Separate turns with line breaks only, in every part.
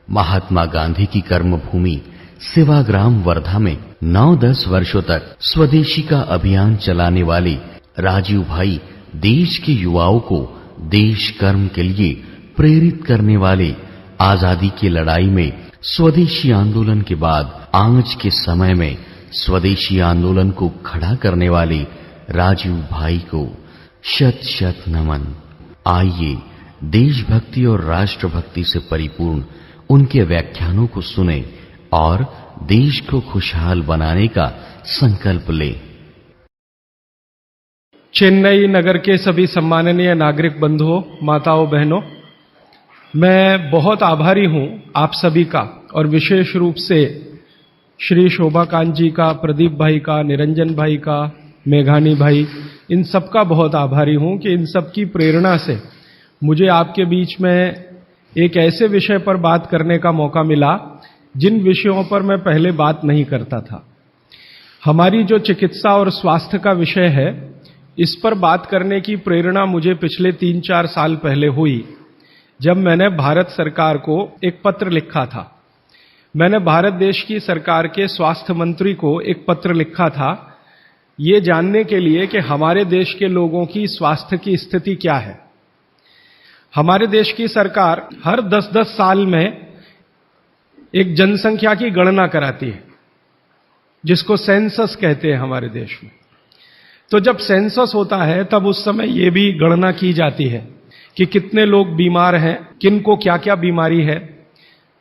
महात्मा गांधी की कर्मभूमि सेवाग्राम वर्धा में 9-10 वर्षों तक स्वदेशी का अभियान चलाने वाले राजीव भाई देश के युवाओं को देश कर्म के लिए प्रेरित करने वाले आजादी की लड़ाई में स्वदेशी आंदोलन के बाद आज के समय में स्वदेशी आंदोलन को खड़ा करने वाले राजीव भाई को शत शत नमन। आइए देशभक्ति और राष्ट्रभक्ति से परिपूर्ण उनके व्याख्यानों को सुने और देश को खुशहाल बनाने का संकल्प लें।
चेन्नई नगर के सभी सम्माननीय नागरिक बंधुओं, माताओं, बहनों, मैं बहुत आभारी हूं आप सभी का और विशेष रूप से श्री शोभाकांत जी का, प्रदीप भाई का, निरंजन भाई का, मेघानी भाई, इन सब का बहुत आभारी हूं कि इन सब की प्रेरणा से मुझे आपके बीच में एक ऐसे विषय पर बात करने का मौका मिला जिन विषयों पर मैं पहले बात नहीं करता था। हमारी जो चिकित्सा और स्वास्थ्य का विषय है, इस पर बात करने की प्रेरणा मुझे पिछले 3-4 साल पहले हुई जब मैंने भारत सरकार को एक पत्र लिखा था। मैंने भारत देश की सरकार के स्वास्थ्य मंत्री को एक पत्र लिखा था ये जानने के लिए कि हमारे देश के लोगों की स्वास्थ्य की स्थिति क्या है। हमारे देश की सरकार हर 10-10 साल में एक जनसंख्या की गणना कराती है, जिसको सेंसस कहते हैं हमारे देश में। तो जब सेंसस होता है तब उस समय यह भी गणना की जाती है कि कितने लोग बीमार हैं, किनको क्या क्या बीमारी है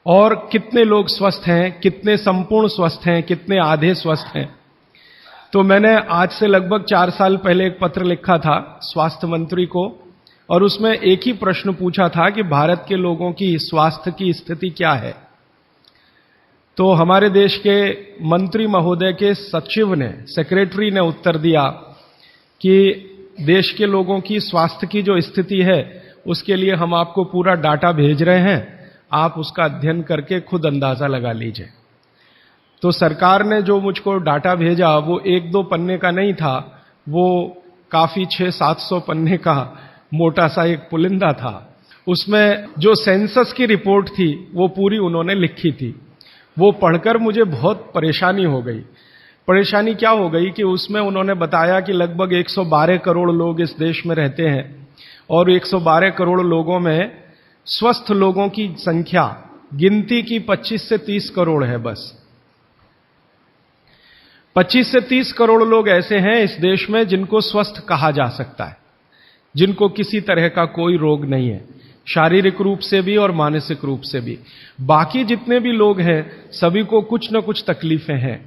और कितने लोग स्वस्थ हैं, कितने संपूर्ण स्वस्थ हैं, कितने आधे स्वस्थ हैं। तो मैंने आज से लगभग 4 साल पहले एक पत्र लिखा था स्वास्थ्य मंत्री को और उसमें एक ही प्रश्न पूछा था कि भारत के लोगों की स्वास्थ्य की स्थिति क्या है। तो हमारे देश के मंत्री महोदय के सचिव ने, सेक्रेटरी ने उत्तर दिया कि देश के लोगों की स्वास्थ्य की जो स्थिति है उसके लिए हम आपको पूरा डाटा भेज रहे हैं, आप उसका अध्ययन करके खुद अंदाजा लगा लीजिए। तो सरकार ने जो मुझको डाटा भेजा वो 1-2 पन्ने का नहीं था, वो काफी 600-700 पन्ने का मोटा सा एक पुलिंदा था। उसमें जो सेंसस की रिपोर्ट थी वो पूरी उन्होंने लिखी थी। वो पढ़कर मुझे बहुत परेशानी हो गई। परेशानी क्या हो गई कि उसमें उन्होंने बताया कि लगभग 112 करोड़ लोग इस देश में रहते हैं और 112 करोड़ लोगों में स्वस्थ लोगों की संख्या गिनती की 25 से 30 करोड़ है। बस 25 से 30 करोड़ लोग ऐसे हैं इस देश में जिनको स्वस्थ कहा जा सकता है, जिनको किसी तरह का कोई रोग नहीं है, शारीरिक रूप से भी और मानसिक रूप से भी। बाकी जितने भी लोग हैं सभी को कुछ न कुछ तकलीफें हैं।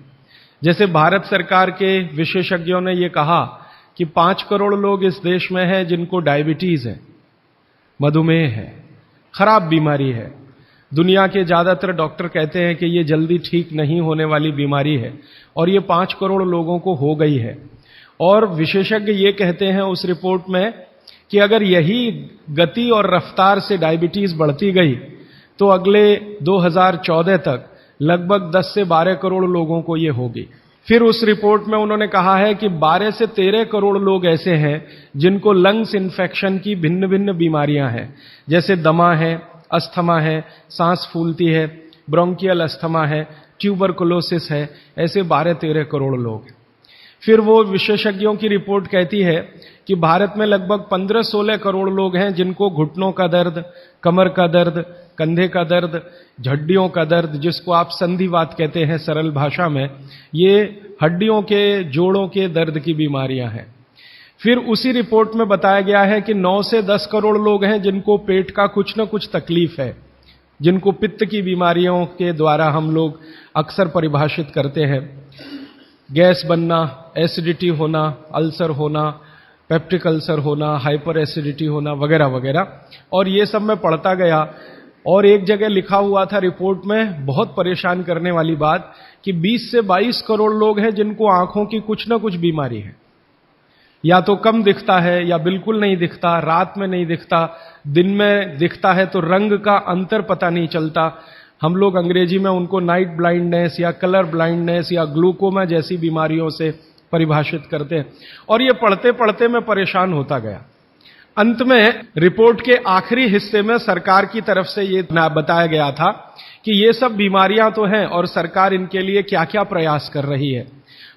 जैसे भारत सरकार के विशेषज्ञों ने यह कहा कि 5 करोड़ लोग इस देश में हैं जिनको डायबिटीज है, मधुमेह है, खराब बीमारी है। दुनिया के ज्यादातर डॉक्टर कहते हैं कि ये जल्दी ठीक नहीं होने वाली बीमारी है और ये 5 करोड़ लोगों को हो गई है। और विशेषज्ञ ये कहते हैं उस रिपोर्ट में कि अगर यही गति और रफ्तार से डायबिटीज बढ़ती गई तो अगले 2014 तक लगभग 10 से 12 करोड़ लोगों को ये होगी। फिर उस रिपोर्ट में उन्होंने कहा है कि 12 से 13 करोड़ लोग ऐसे हैं जिनको लंग्स इन्फेक्शन की भिन्न भिन्न बीमारियां हैं, जैसे दमा है, अस्थमा है, सांस फूलती है, ब्रोंकियल अस्थमा है, ट्यूबरकुलोसिस है। ऐसे 12-13 करोड़ लोग हैं। फिर वो विशेषज्ञों की रिपोर्ट कहती है कि भारत में लगभग 15-16 करोड़ लोग हैं जिनको घुटनों का दर्द, कमर का दर्द, कंधे का दर्द, हड्डियों का दर्द, जिसको आप संधिवात कहते हैं सरल भाषा में, ये हड्डियों के, जोड़ों के दर्द की बीमारियां हैं। फिर उसी रिपोर्ट में बताया गया है कि 9 से 10 करोड़ लोग हैं जिनको पेट का कुछ न कुछ तकलीफ है, जिनको पित्त की बीमारियों के द्वारा हम लोग अक्सर परिभाषित करते हैं। गैस बनना, एसिडिटी होना, अल्सर होना, पेप्टिक अल्सर होना, हाइपर एसिडिटी होना, वगैरह वगैरह। और ये सब मैं पढ़ता गया और एक जगह लिखा हुआ था रिपोर्ट में, बहुत परेशान करने वाली बात, कि 20 से 22 करोड़ लोग हैं जिनको आंखों की कुछ न कुछ बीमारी है। या तो कम दिखता है या बिल्कुल नहीं दिखता, रात में नहीं दिखता, दिन में दिखता है तो रंग का अंतर पता नहीं चलता। हम लोग अंग्रेजी में उनको नाइट ब्लाइंडनेस या कलर ब्लाइंडनेस या ग्लूकोमा जैसी बीमारियों से परिभाषित करते हैं। और ये पढ़ते पढ़ते मैं परेशान होता गया। अंत में रिपोर्ट के आखिरी हिस्से में सरकार की तरफ से ये बताया गया था कि ये सब बीमारियां तो हैं और सरकार इनके लिए क्या क्या प्रयास कर रही है।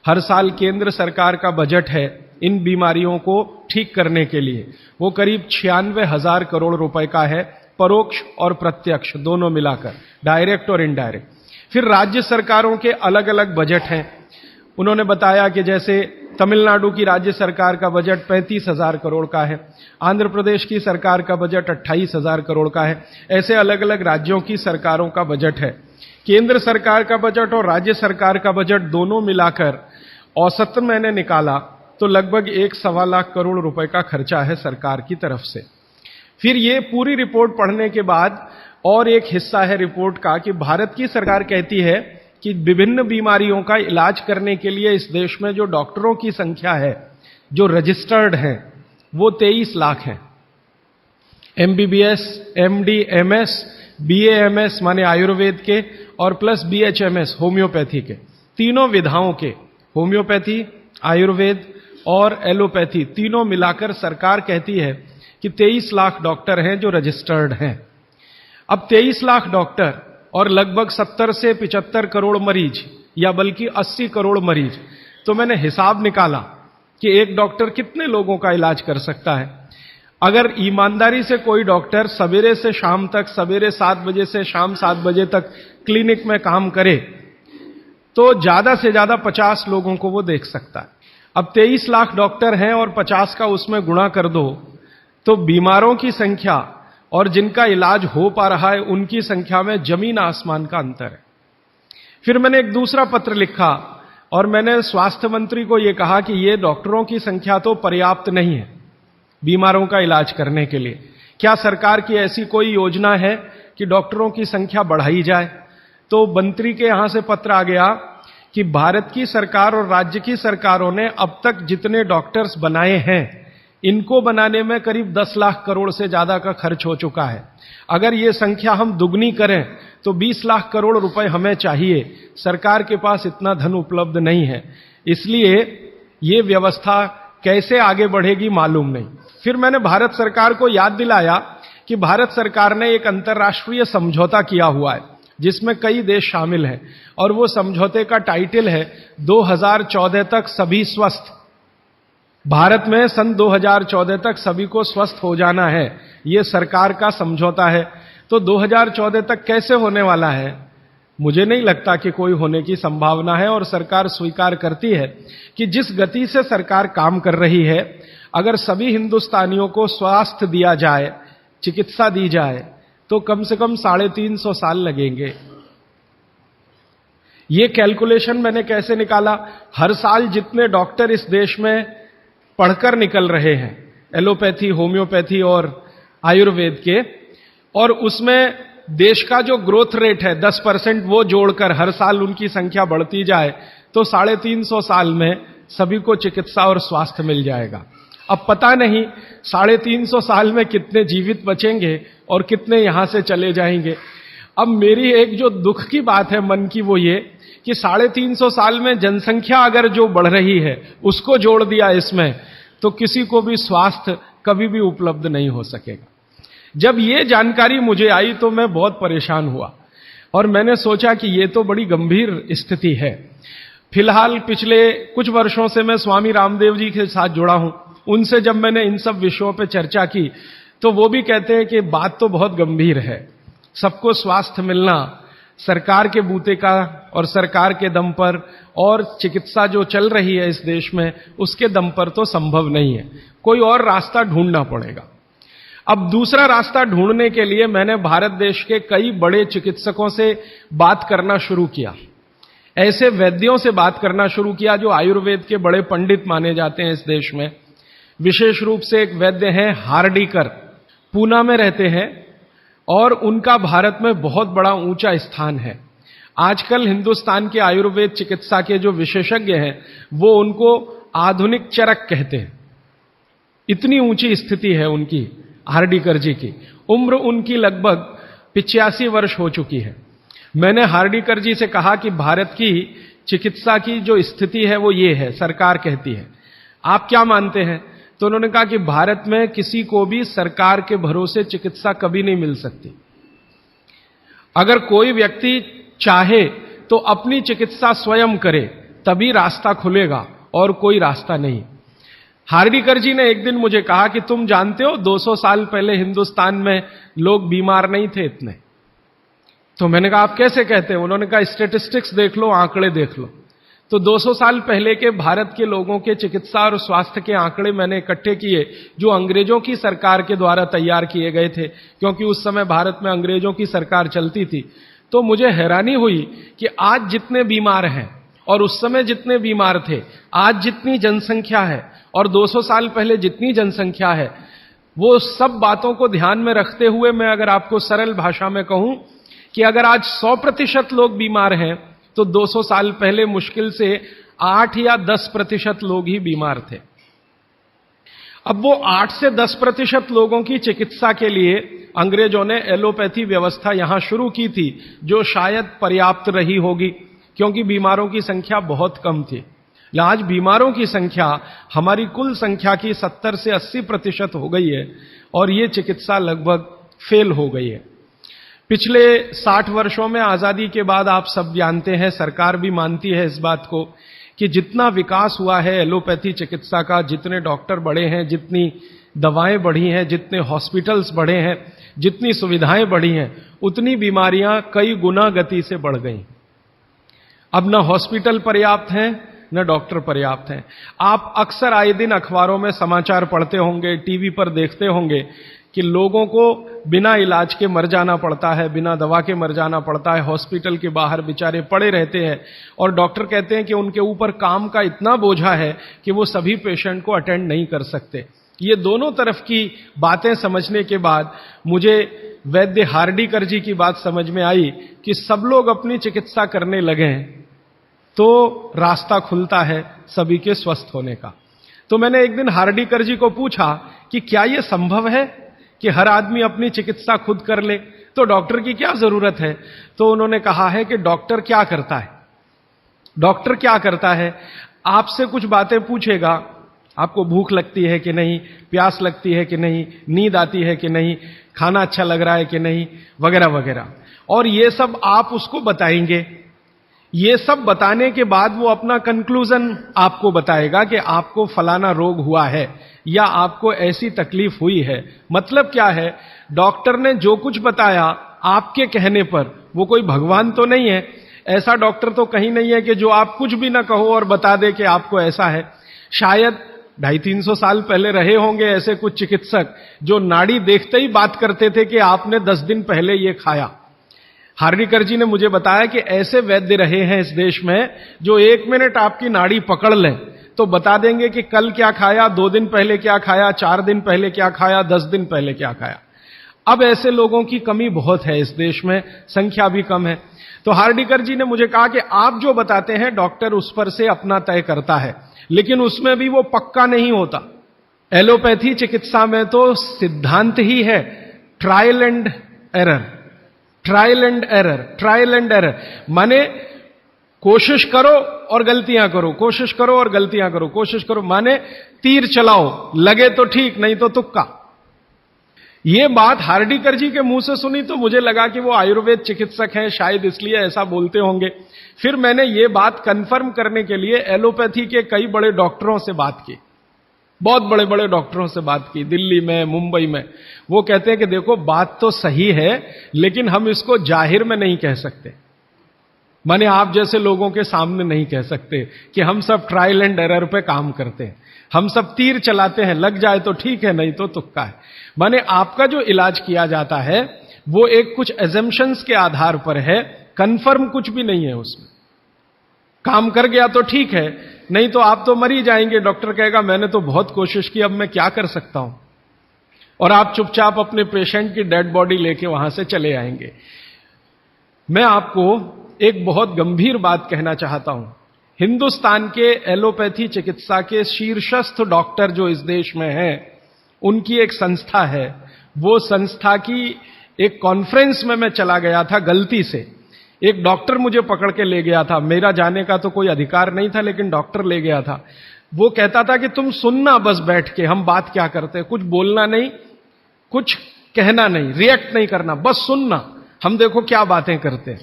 हर साल केंद्र सरकार का बजट है इन बीमारियों को ठीक करने के लिए, वो करीब 96,000 करोड़ रुपए का है, परोक्ष और प्रत्यक्ष दोनों मिलाकर, डायरेक्ट और इनडायरेक्ट। फिर राज्य सरकारों के अलग अलग बजट हैं। उन्होंने बताया कि जैसे तमिलनाडु की राज्य सरकार का बजट 35,000 करोड़ का है, आंध्र प्रदेश की सरकार का बजट 28,000 करोड़ का है। ऐसे अलग अलग राज्यों की सरकारों का बजट है। केंद्र सरकार का बजट और राज्य सरकार का बजट दोनों मिलाकर औसत मैंने निकाला तो लगभग 1.25 लाख करोड़ रुपए का खर्चा है सरकार की तरफ से। फिर ये पूरी रिपोर्ट पढ़ने के बाद और एक हिस्सा है रिपोर्ट का कि भारत की सरकार कहती है कि विभिन्न बीमारियों का इलाज करने के लिए इस देश में जो डॉक्टरों की संख्या है, जो रजिस्टर्ड हैं, वो 23 लाख हैं। MBBS, MD, MS, BAMS माने आयुर्वेद के और प्लस BHMS होम्योपैथी के, तीनों विधाओं के, होम्योपैथी, आयुर्वेद और एलोपैथी तीनों मिलाकर सरकार कहती है कि 23 लाख डॉक्टर हैं जो रजिस्टर्ड हैं। अब 23 लाख डॉक्टर और लगभग 70 से 75 करोड़ मरीज या बल्कि 80 करोड़ मरीज, तो मैंने हिसाब निकाला कि एक डॉक्टर कितने लोगों का इलाज कर सकता है। अगर ईमानदारी से कोई डॉक्टर सवेरे से शाम तक, सवेरे 7 बजे से शाम 7 बजे तक क्लिनिक में काम करे तो ज्यादा से ज्यादा 50 लोगों को वो देख सकता है। अब 23 लाख डॉक्टर हैं और 50 का उसमें गुणा कर दो तो बीमारों की संख्या और जिनका इलाज हो पा रहा है उनकी संख्या में जमीन आसमान का अंतर है। फिर मैंने एक दूसरा पत्र लिखा और मैंने स्वास्थ्य मंत्री को यह कहा कि ये डॉक्टरों की संख्या तो पर्याप्त नहीं है बीमारों का इलाज करने के लिए। क्या सरकार की ऐसी कोई योजना है कि डॉक्टरों की संख्या बढ़ाई जाए? तो मंत्री के यहां से पत्र आ गया कि भारत की सरकार और राज्य की सरकारों ने अब तक जितने डॉक्टर्स बनाए हैं इनको बनाने में करीब 10 लाख करोड़ से ज्यादा का खर्च हो चुका है। अगर ये संख्या हम दुगनी करें तो 20 लाख करोड़ रुपए हमें चाहिए। सरकार के पास इतना धन उपलब्ध नहीं है, इसलिए ये व्यवस्था कैसे आगे बढ़ेगी मालूम नहीं। फिर मैंने भारत सरकार को याद दिलाया कि भारत सरकार ने एक अंतर्राष्ट्रीय समझौता किया हुआ है जिसमें कई देश शामिल हैं और वो समझौते का टाइटल है 2014 तक सभी स्वस्थ। भारत में सन 2014 तक सभी को स्वस्थ हो जाना है, ये सरकार का समझौता है। तो 2014 तक कैसे होने वाला है? मुझे नहीं लगता कि कोई होने की संभावना है और सरकार स्वीकार करती है कि जिस गति से सरकार काम कर रही है, अगर सभी हिंदुस्तानियों को स्वास्थ्य दिया जाए, चिकित्सा दी जाए तो कम से कम 350 साल लगेंगे। ये कैलकुलेशन मैंने कैसे निकाला? हर साल जितने डॉक्टर इस देश में पढ़कर निकल रहे हैं एलोपैथी, होम्योपैथी और आयुर्वेद के, और उसमें देश का जो ग्रोथ रेट है 10% वो जोड़कर हर साल उनकी संख्या बढ़ती जाए तो 350 साल में सभी को चिकित्सा और स्वास्थ्य मिल जाएगा। अब पता नहीं 350 साल में कितने जीवित बचेंगे और कितने यहां से चले जाएंगे। अब मेरी एक जो दुख की बात है मन की वो ये कि 350 साल में जनसंख्या अगर जो बढ़ रही है उसको जोड़ दिया इसमें तो किसी को भी स्वास्थ्य कभी भी उपलब्ध नहीं हो सकेगा। जब ये जानकारी मुझे आई तो मैं बहुत परेशान हुआ और मैंने सोचा कि ये तो बड़ी गंभीर स्थिति है। फिलहाल पिछले कुछ वर्षों से मैं स्वामी रामदेव जी के साथ जुड़ा हूं। उनसे जब मैंने इन सब विषयों पर चर्चा की तो वो भी कहते हैं कि बात तो बहुत गंभीर है, सबको स्वास्थ्य मिलना सरकार के बूते का और सरकार के दम पर और चिकित्सा जो चल रही है इस देश में उसके दम पर तो संभव नहीं है, कोई और रास्ता ढूंढना पड़ेगा। अब दूसरा रास्ता ढूंढने के लिए मैंने भारत देश के कई बड़े चिकित्सकों से बात करना शुरू किया, ऐसे वैद्यों से बात करना शुरू किया जो आयुर्वेद के बड़े पंडित माने जाते हैं इस देश में। विशेष रूप से एक वैद्य हैं हार्डीकर, पूना में रहते हैं और उनका भारत में बहुत बड़ा ऊंचा स्थान है। आजकल हिंदुस्तान के आयुर्वेद चिकित्सा के जो विशेषज्ञ हैं वो उनको आधुनिक चरक कहते हैं, इतनी ऊंची स्थिति है उनकी हार्डीकर जी की। उम्र उनकी लगभग 85 वर्ष हो चुकी है। मैंने हार्डीकर जी से कहा कि भारत की चिकित्सा की जो स्थिति है वो ये है, सरकार कहती है, आप क्या मानते हैं तो उन्होंने कहा कि भारत में किसी को भी सरकार के भरोसे चिकित्सा कभी नहीं मिल सकती। अगर कोई व्यक्ति चाहे तो अपनी चिकित्सा स्वयं करे, तभी रास्ता खुलेगा, और कोई रास्ता नहीं। हार्डीकर जी ने एक दिन मुझे कहा कि तुम जानते हो 200 साल पहले हिंदुस्तान में लोग बीमार नहीं थे इतने। तो मैंने कहा आप कैसे कहते हैं? उन्होंने कहा स्टैटिस्टिक्स देख लो, आंकड़े देख लो। तो 200 साल पहले के भारत के लोगों के चिकित्सा और स्वास्थ्य के आंकड़े मैंने इकट्ठे किए, जो अंग्रेजों की सरकार के द्वारा तैयार किए गए थे, क्योंकि उस समय भारत में अंग्रेजों की सरकार चलती थी। तो मुझे हैरानी हुई कि आज जितने बीमार हैं और उस समय जितने बीमार थे, आज जितनी जनसंख्या है और 200 साल पहले जितनी जनसंख्या है, वो सब बातों को ध्यान में रखते हुए मैं अगर आपको सरल भाषा में कहूं कि अगर आज 100% लोग बीमार हैं तो 200 साल पहले मुश्किल से 8 या 10% लोग ही बीमार थे। अब वो 8 से 10% लोगों की चिकित्सा के लिए अंग्रेजों ने एलोपैथी व्यवस्था यहां शुरू की थी, जो शायद पर्याप्त रही होगी, क्योंकि बीमारों की संख्या बहुत कम थी। आज बीमारों की संख्या हमारी कुल संख्या की 70 से 80% हो गई है, और ये चिकित्सा लगभग फेल हो गई है। पिछले 60 वर्षों में आजादी के बाद आप सब जानते हैं, सरकार भी मानती है इस बात को, कि जितना विकास हुआ है एलोपैथी चिकित्सा का, जितने डॉक्टर बढ़े हैं, जितनी दवाएं बढ़ी हैं, जितने हॉस्पिटल्स बढ़े हैं, जितनी सुविधाएं बढ़ी हैं, उतनी बीमारियां कई गुना गति से बढ़ गई। अब न हॉस्पिटल पर्याप्त हैं, न डॉक्टर पर्याप्त हैं। आप अक्सर आए दिन अखबारों में समाचार पढ़ते होंगे, टीवी पर देखते होंगे कि लोगों को बिना इलाज के मर जाना पड़ता है, बिना दवा के मर जाना पड़ता है, हॉस्पिटल के बाहर बेचारे पड़े रहते हैं, और डॉक्टर कहते हैं कि उनके ऊपर काम का इतना बोझा है कि वो सभी पेशेंट को अटेंड नहीं कर सकते। ये दोनों तरफ की बातें समझने के बाद मुझे वैद्य हार्डीकर जी की बात समझ में आई कि सब लोग अपनी चिकित्सा करने लगे तो रास्ता खुलता है सभी के स्वस्थ होने का। तो मैंने एक दिन हार्डीकर जी को पूछा कि क्या यह संभव है कि हर आदमी अपनी चिकित्सा खुद कर ले, तो डॉक्टर की क्या जरूरत है? तो उन्होंने कहा है कि डॉक्टर क्या करता है, डॉक्टर क्या करता है, आपसे कुछ बातें पूछेगा, आपको भूख लगती है कि नहीं, प्यास लगती है कि नहीं, नींद आती है कि नहीं, खाना अच्छा लग रहा है कि नहीं, वगैरह वगैरह, और ये सब आप उसको बताएंगे। ये सब बताने के बाद वो अपना कंक्लूजन आपको बताएगा कि आपको फलाना रोग हुआ है या आपको ऐसी तकलीफ हुई है। मतलब क्या है, डॉक्टर ने जो कुछ बताया आपके कहने पर, वो कोई भगवान तो नहीं है, ऐसा डॉक्टर तो कहीं नहीं है कि जो आप कुछ भी ना कहो और बता दे कि आपको ऐसा है। शायद 250-300 साल पहले रहे होंगे ऐसे कुछ चिकित्सक जो नाड़ी देखते ही बात करते थे कि आपने 10 दिन पहले ये खाया। हार्डीकर जी ने मुझे बताया कि ऐसे वैद्य रहे हैं इस देश में जो 1 मिनट आपकी नाड़ी पकड़ लें तो बता देंगे कि कल क्या खाया, 2 दिन पहले क्या खाया, 4 दिन पहले क्या खाया, 10 दिन पहले क्या खाया। अब ऐसे लोगों की कमी बहुत है इस देश में, संख्या भी कम है। तो हार्डीकर जी ने मुझे कहा कि आप जो बताते हैं डॉक्टर उस पर से अपना तय करता है, लेकिन उसमें भी वो पक्का नहीं होता। एलोपैथी चिकित्सा में तो सिद्धांत ही है trial and error, trial and error, trial and error, माने कोशिश करो और गलतियां करो, कोशिश करो और गलतियां करो, कोशिश करो, माने तीर चलाओ, लगे तो ठीक, नहीं तो तुक्का। यह बात हार्डीकर जी के मुंह से सुनी तो मुझे लगा कि वो आयुर्वेद चिकित्सक हैं, शायद इसलिए ऐसा बोलते होंगे। फिर मैंने ये बात कंफर्म करने के लिए एलोपैथी के कई बड़े डॉक्टरों से बात की, बहुत बड़े बड़े डॉक्टरों से बात की, दिल्ली में, मुंबई में। वो कहते हैं कि देखो बात तो सही है, लेकिन हम इसको जाहिर में नहीं कह सकते, माने आप जैसे लोगों के सामने नहीं कह सकते कि हम सब ट्रायल एंड एरर पे काम करते हैं, हम सब तीर चलाते हैं, लग जाए तो ठीक है, नहीं तो तुक्का है। माने आपका जो इलाज किया जाता है वो एक कुछ एजम्पशंस के आधार पर है, कंफर्म कुछ भी नहीं है उसमें। काम कर गया तो ठीक है, नहीं तो आप तो मर ही जाएंगे। डॉक्टर कहेगा मैंने तो बहुत कोशिश की, अब मैं क्या कर सकता हूं, और आप चुपचाप अपने पेशेंट की डेड बॉडी लेके वहां से चले आएंगे। मैं आपको एक बहुत गंभीर बात कहना चाहता हूं। हिंदुस्तान के एलोपैथी चिकित्सा के शीर्षस्थ डॉक्टर जो इस देश में हैं, उनकी एक संस्था है। वो संस्था की एक कॉन्फ्रेंस में मैं चला गया था गलती से, एक डॉक्टर मुझे पकड़ के ले गया था, मेरा जाने का तो कोई अधिकार नहीं था, लेकिन डॉक्टर ले गया था। वो कहता था कि तुम सुनना बस बैठ के, हम बात क्या करते हैं, कुछ बोलना नहीं, कुछ कहना नहीं, रिएक्ट नहीं करना, बस सुनना, हम देखो क्या बातें करते हैं।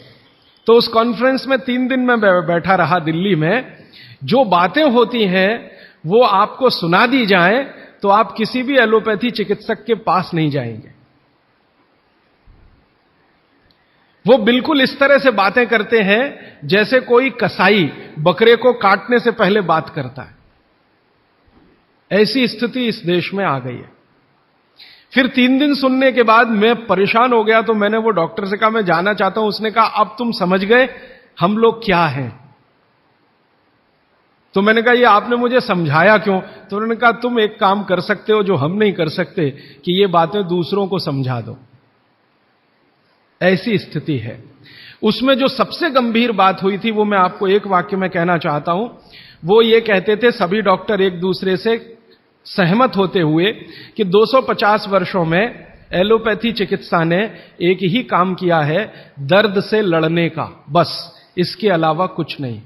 तो उस कॉन्फ्रेंस में 3 दिन में बैठा रहा दिल्ली में। जो बातें होती हैं वो आपको सुना दी जाए तो आप किसी भी एलोपैथी चिकित्सक के पास नहीं जाएंगे। वो बिल्कुल इस तरह से बातें करते हैं जैसे कोई कसाई बकरे को काटने से पहले बात करता है। ऐसी स्थिति इस देश में आ गई है। फिर 3 दिन सुनने के बाद मैं परेशान हो गया, तो मैंने वो डॉक्टर से कहा मैं जाना चाहता हूं। उसने कहा अब तुम समझ गए हम लोग क्या हैं। तो मैंने कहा ये आपने मुझे समझाया क्यों? तो उन्होंने कहा तुम एक काम कर सकते हो जो हम नहीं कर सकते, कि ये बातें दूसरों को समझा दो। ऐसी स्थिति है। उसमें जो सबसे गंभीर बात हुई थी वो मैं आपको एक वाक्य में कहना चाहता हूं। वो ये कहते थे सभी डॉक्टर एक दूसरे से सहमत होते हुए कि 250 वर्षों में एलोपैथी चिकित्सा ने एक ही काम किया है, दर्द से लड़ने का, बस, इसके अलावा कुछ नहीं।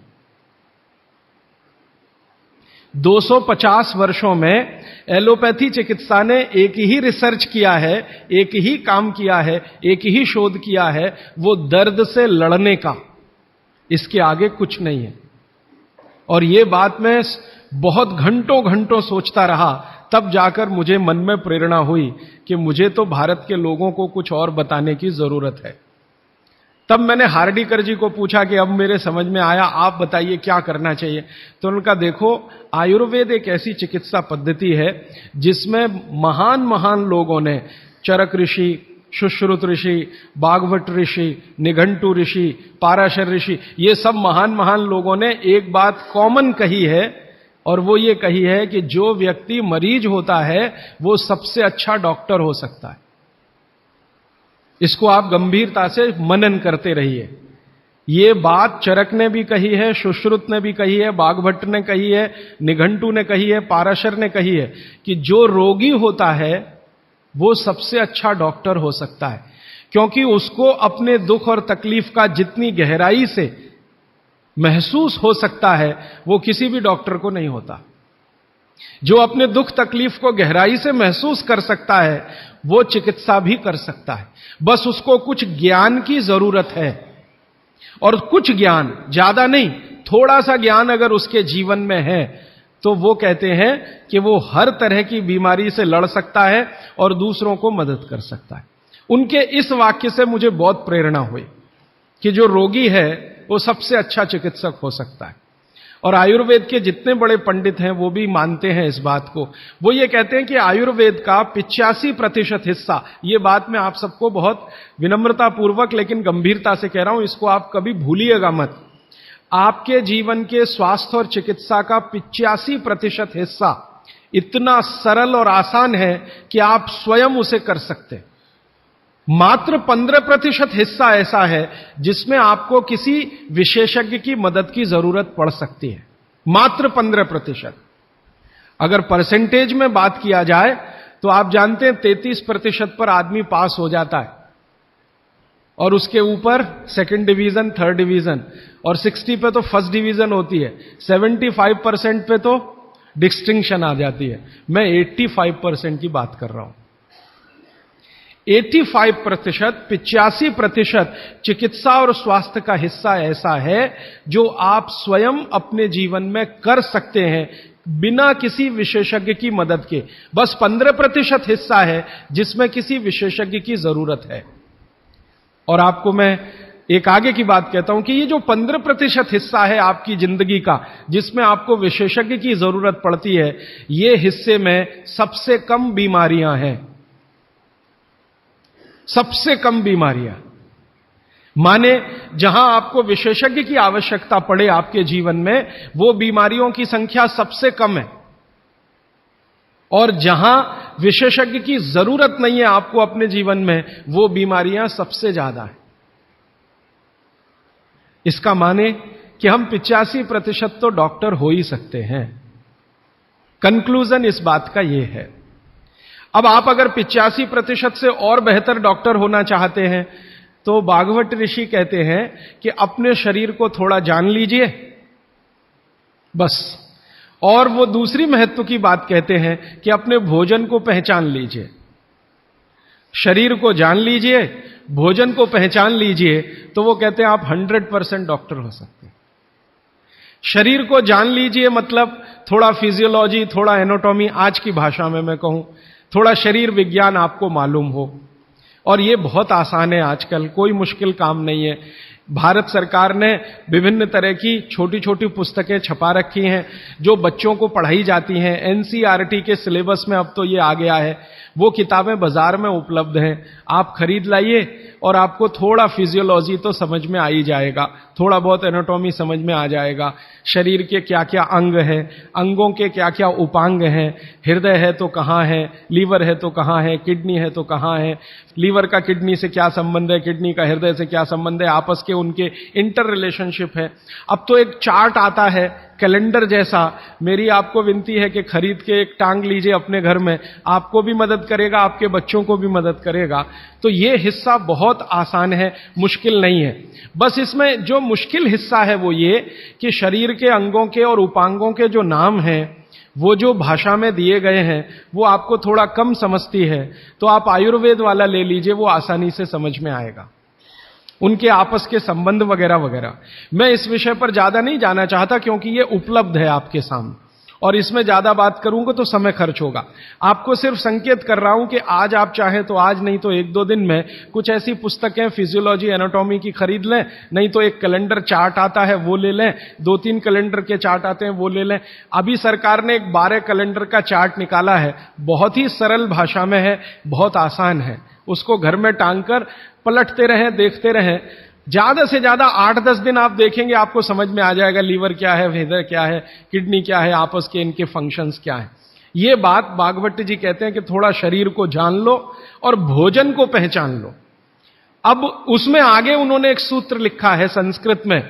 250 वर्षों में एलोपैथी चिकित्सा ने एक ही रिसर्च किया है, एक ही काम किया है, एक ही शोध किया है, वो दर्द से लड़ने का, इसके आगे कुछ नहीं है। और ये बात मैं बहुत घंटों घंटों सोचता रहा, तब जाकर मुझे मन में प्रेरणा हुई कि मुझे तो भारत के लोगों को कुछ और बताने की जरूरत है। तब मैंने हार्डीकर जी को पूछा कि अब मेरे समझ में आया, आप बताइए क्या करना चाहिए। तो उनका देखो, आयुर्वेद एक ऐसी चिकित्सा पद्धति है जिसमें महान महान लोगों ने, चरक ऋषि, सुश्रुत ऋषि, बागवट ऋषि, निघंटु ऋषि, पाराशर ऋषि, ये सब महान महान लोगों ने एक बात कॉमन कही है, और वो ये कही है कि जो व्यक्ति मरीज होता है वो सबसे अच्छा डॉक्टर हो सकता है। इसको आप गंभीरता से मनन करते रहिए। ये बात चरक ने भी कही है, सुश्रुत ने भी कही है, बागभट्ट ने कही है, निघंटु ने कही है, पाराशर ने कही है कि जो रोगी होता है वो सबसे अच्छा डॉक्टर हो सकता है, क्योंकि उसको अपने दुख और तकलीफ का जितनी गहराई से महसूस हो सकता है वो किसी भी डॉक्टर को नहीं होता। जो अपने दुख तकलीफ को गहराई से महसूस कर सकता है वो चिकित्सा भी कर सकता है, बस उसको कुछ ज्ञान की जरूरत है। और कुछ ज्ञान, ज्यादा नहीं, थोड़ा सा ज्ञान अगर उसके जीवन में है तो वो कहते हैं कि वो हर तरह की बीमारी से लड़ सकता है और दूसरों को मदद कर सकता है। उनके इस वाक्य से मुझे बहुत प्रेरणा हुई कि जो रोगी है वो सबसे अच्छा चिकित्सक हो सकता है। और आयुर्वेद के जितने बड़े पंडित हैं वो भी मानते हैं इस बात को। वो ये कहते हैं कि आयुर्वेद का 85% हिस्सा, ये बात मैं आप सबको बहुत विनम्रता पूर्वक लेकिन गंभीरता से कह रहा हूं, इसको आप कभी भूलिएगा मत। आपके जीवन के स्वास्थ्य और चिकित्सा का 85% हिस्सा इतना सरल और आसान है कि आप स्वयं उसे कर सकते हैं। मात्र 15% हिस्सा ऐसा है जिसमें आपको किसी विशेषज्ञ की मदद की जरूरत पड़ सकती है। मात्र 15%। अगर परसेंटेज में बात किया जाए तो आप जानते हैं 33% पर आदमी पास हो जाता है, और उसके ऊपर सेकंड डिवीजन, थर्ड डिवीजन, और 60 पे तो फर्स्ट डिवीजन होती है, 75% पे तो डिस्टिंक्शन आ जाती है। मैं 85% की बात कर रहा हूं। 85%, 85% चिकित्सा और स्वास्थ्य का हिस्सा ऐसा है जो आप स्वयं अपने जीवन में कर सकते हैं बिना किसी विशेषज्ञ की मदद के। बस 15% हिस्सा है जिसमें किसी विशेषज्ञ की जरूरत है। और आपको मैं एक आगे की बात कहता हूं कि ये जो 15% हिस्सा है आपकी जिंदगी का जिसमें आपको विशेषज्ञ की जरूरत पड़ती है, ये हिस्से में सबसे कम बीमारियां हैं। सबसे कम बीमारियां, माने जहां आपको विशेषज्ञ की आवश्यकता पड़े आपके जीवन में, वो बीमारियों की संख्या सबसे कम है। और जहां विशेषज्ञ की जरूरत नहीं है आपको अपने जीवन में, वो बीमारियां सबसे ज्यादा है। इसका माने कि हम 85% तो डॉक्टर हो ही सकते हैं। कंक्लूजन इस बात का यह है। अब आप अगर 85% से और बेहतर डॉक्टर होना चाहते हैं तो बागवट ऋषि कहते हैं कि अपने शरीर को थोड़ा जान लीजिए बस, और वो दूसरी महत्व की बात कहते हैं कि अपने भोजन को पहचान लीजिए, शरीर को जान लीजिए, भोजन को पहचान लीजिए, तो वो कहते हैं आप 100% डॉक्टर हो सकते हैं। शरीर को जान लीजिए मतलब थोड़ा फिजियोलॉजी, थोड़ा एनाटॉमी, आज की भाषा में मैं कहूं थोड़ा शरीर विज्ञान आपको मालूम हो, और ये बहुत आसान है आजकल, कोई मुश्किल काम नहीं है। भारत सरकार ने विभिन्न तरह की छोटी छोटी पुस्तकें छपा रखी हैं जो बच्चों को पढ़ाई जाती हैं। एनसीईआरटी के सिलेबस में अब तो ये आ गया है, वो किताबें बाजार में उपलब्ध हैं, आप खरीद लाइए और आपको थोड़ा फिजियोलॉजी तो समझ में आ ही जाएगा, थोड़ा बहुत एनाटॉमी समझ में आ जाएगा, शरीर के क्या क्या अंग हैं, अंगों के क्या क्या उपांग हैं, हृदय है तो कहाँ है, लीवर है तो कहाँ है, किडनी है तो कहाँ है, लीवर का किडनी से क्या संबंध है, किडनी का हृदय से क्या संबंध है, आपस के उनके इंटर रिलेशनशिप है। अब तो एक चार्ट आता है कैलेंडर जैसा, मेरी आपको विनती है कि खरीद के एक टांग लीजिए अपने घर में, आपको भी मदद करेगा, आपके बच्चों को भी मदद करेगा। तो ये हिस्सा बहुत आसान है, मुश्किल नहीं है। बस इसमें जो मुश्किल हिस्सा है वो ये कि शरीर के अंगों के और उपांगों के जो नाम हैं वो जो भाषा में दिए गए हैं वो आपको थोड़ा कम समझती है, तो आप आयुर्वेद वाला ले लीजिए, वो आसानी से समझ में आएगा, उनके आपस के संबंध वगैरह वगैरह। मैं इस विषय पर ज्यादा नहीं जाना चाहता क्योंकि ये उपलब्ध है आपके सामने, और इसमें ज्यादा बात करूंगा तो समय खर्च होगा। आपको सिर्फ संकेत कर रहा हूं कि आज आप चाहें तो आज, नहीं तो एक दो दिन में कुछ ऐसी पुस्तकें फिजियोलॉजी एनाटॉमी की खरीद लें, नहीं तो एक कैलेंडर चार्ट आता है वो ले लें, 2-3 कैलेंडर के चार्ट आते हैं वो ले लें। अभी सरकार ने एक 12 कैलेंडर का चार्ट निकाला है, बहुत ही सरल भाषा में है, बहुत आसान है, उसको घर में टांग कर पलटते रहें, देखते रहें, ज्यादा से ज्यादा 8-10 दिन आप देखेंगे, आपको समझ में आ जाएगा लीवर क्या है, हृदय क्या है, किडनी क्या है, आपस के इनके फंक्शंस क्या है। ये बात भागवत जी कहते हैं कि थोड़ा शरीर को जान लो और भोजन को पहचान लो। अब उसमें आगे उन्होंने एक सूत्र लिखा है संस्कृत में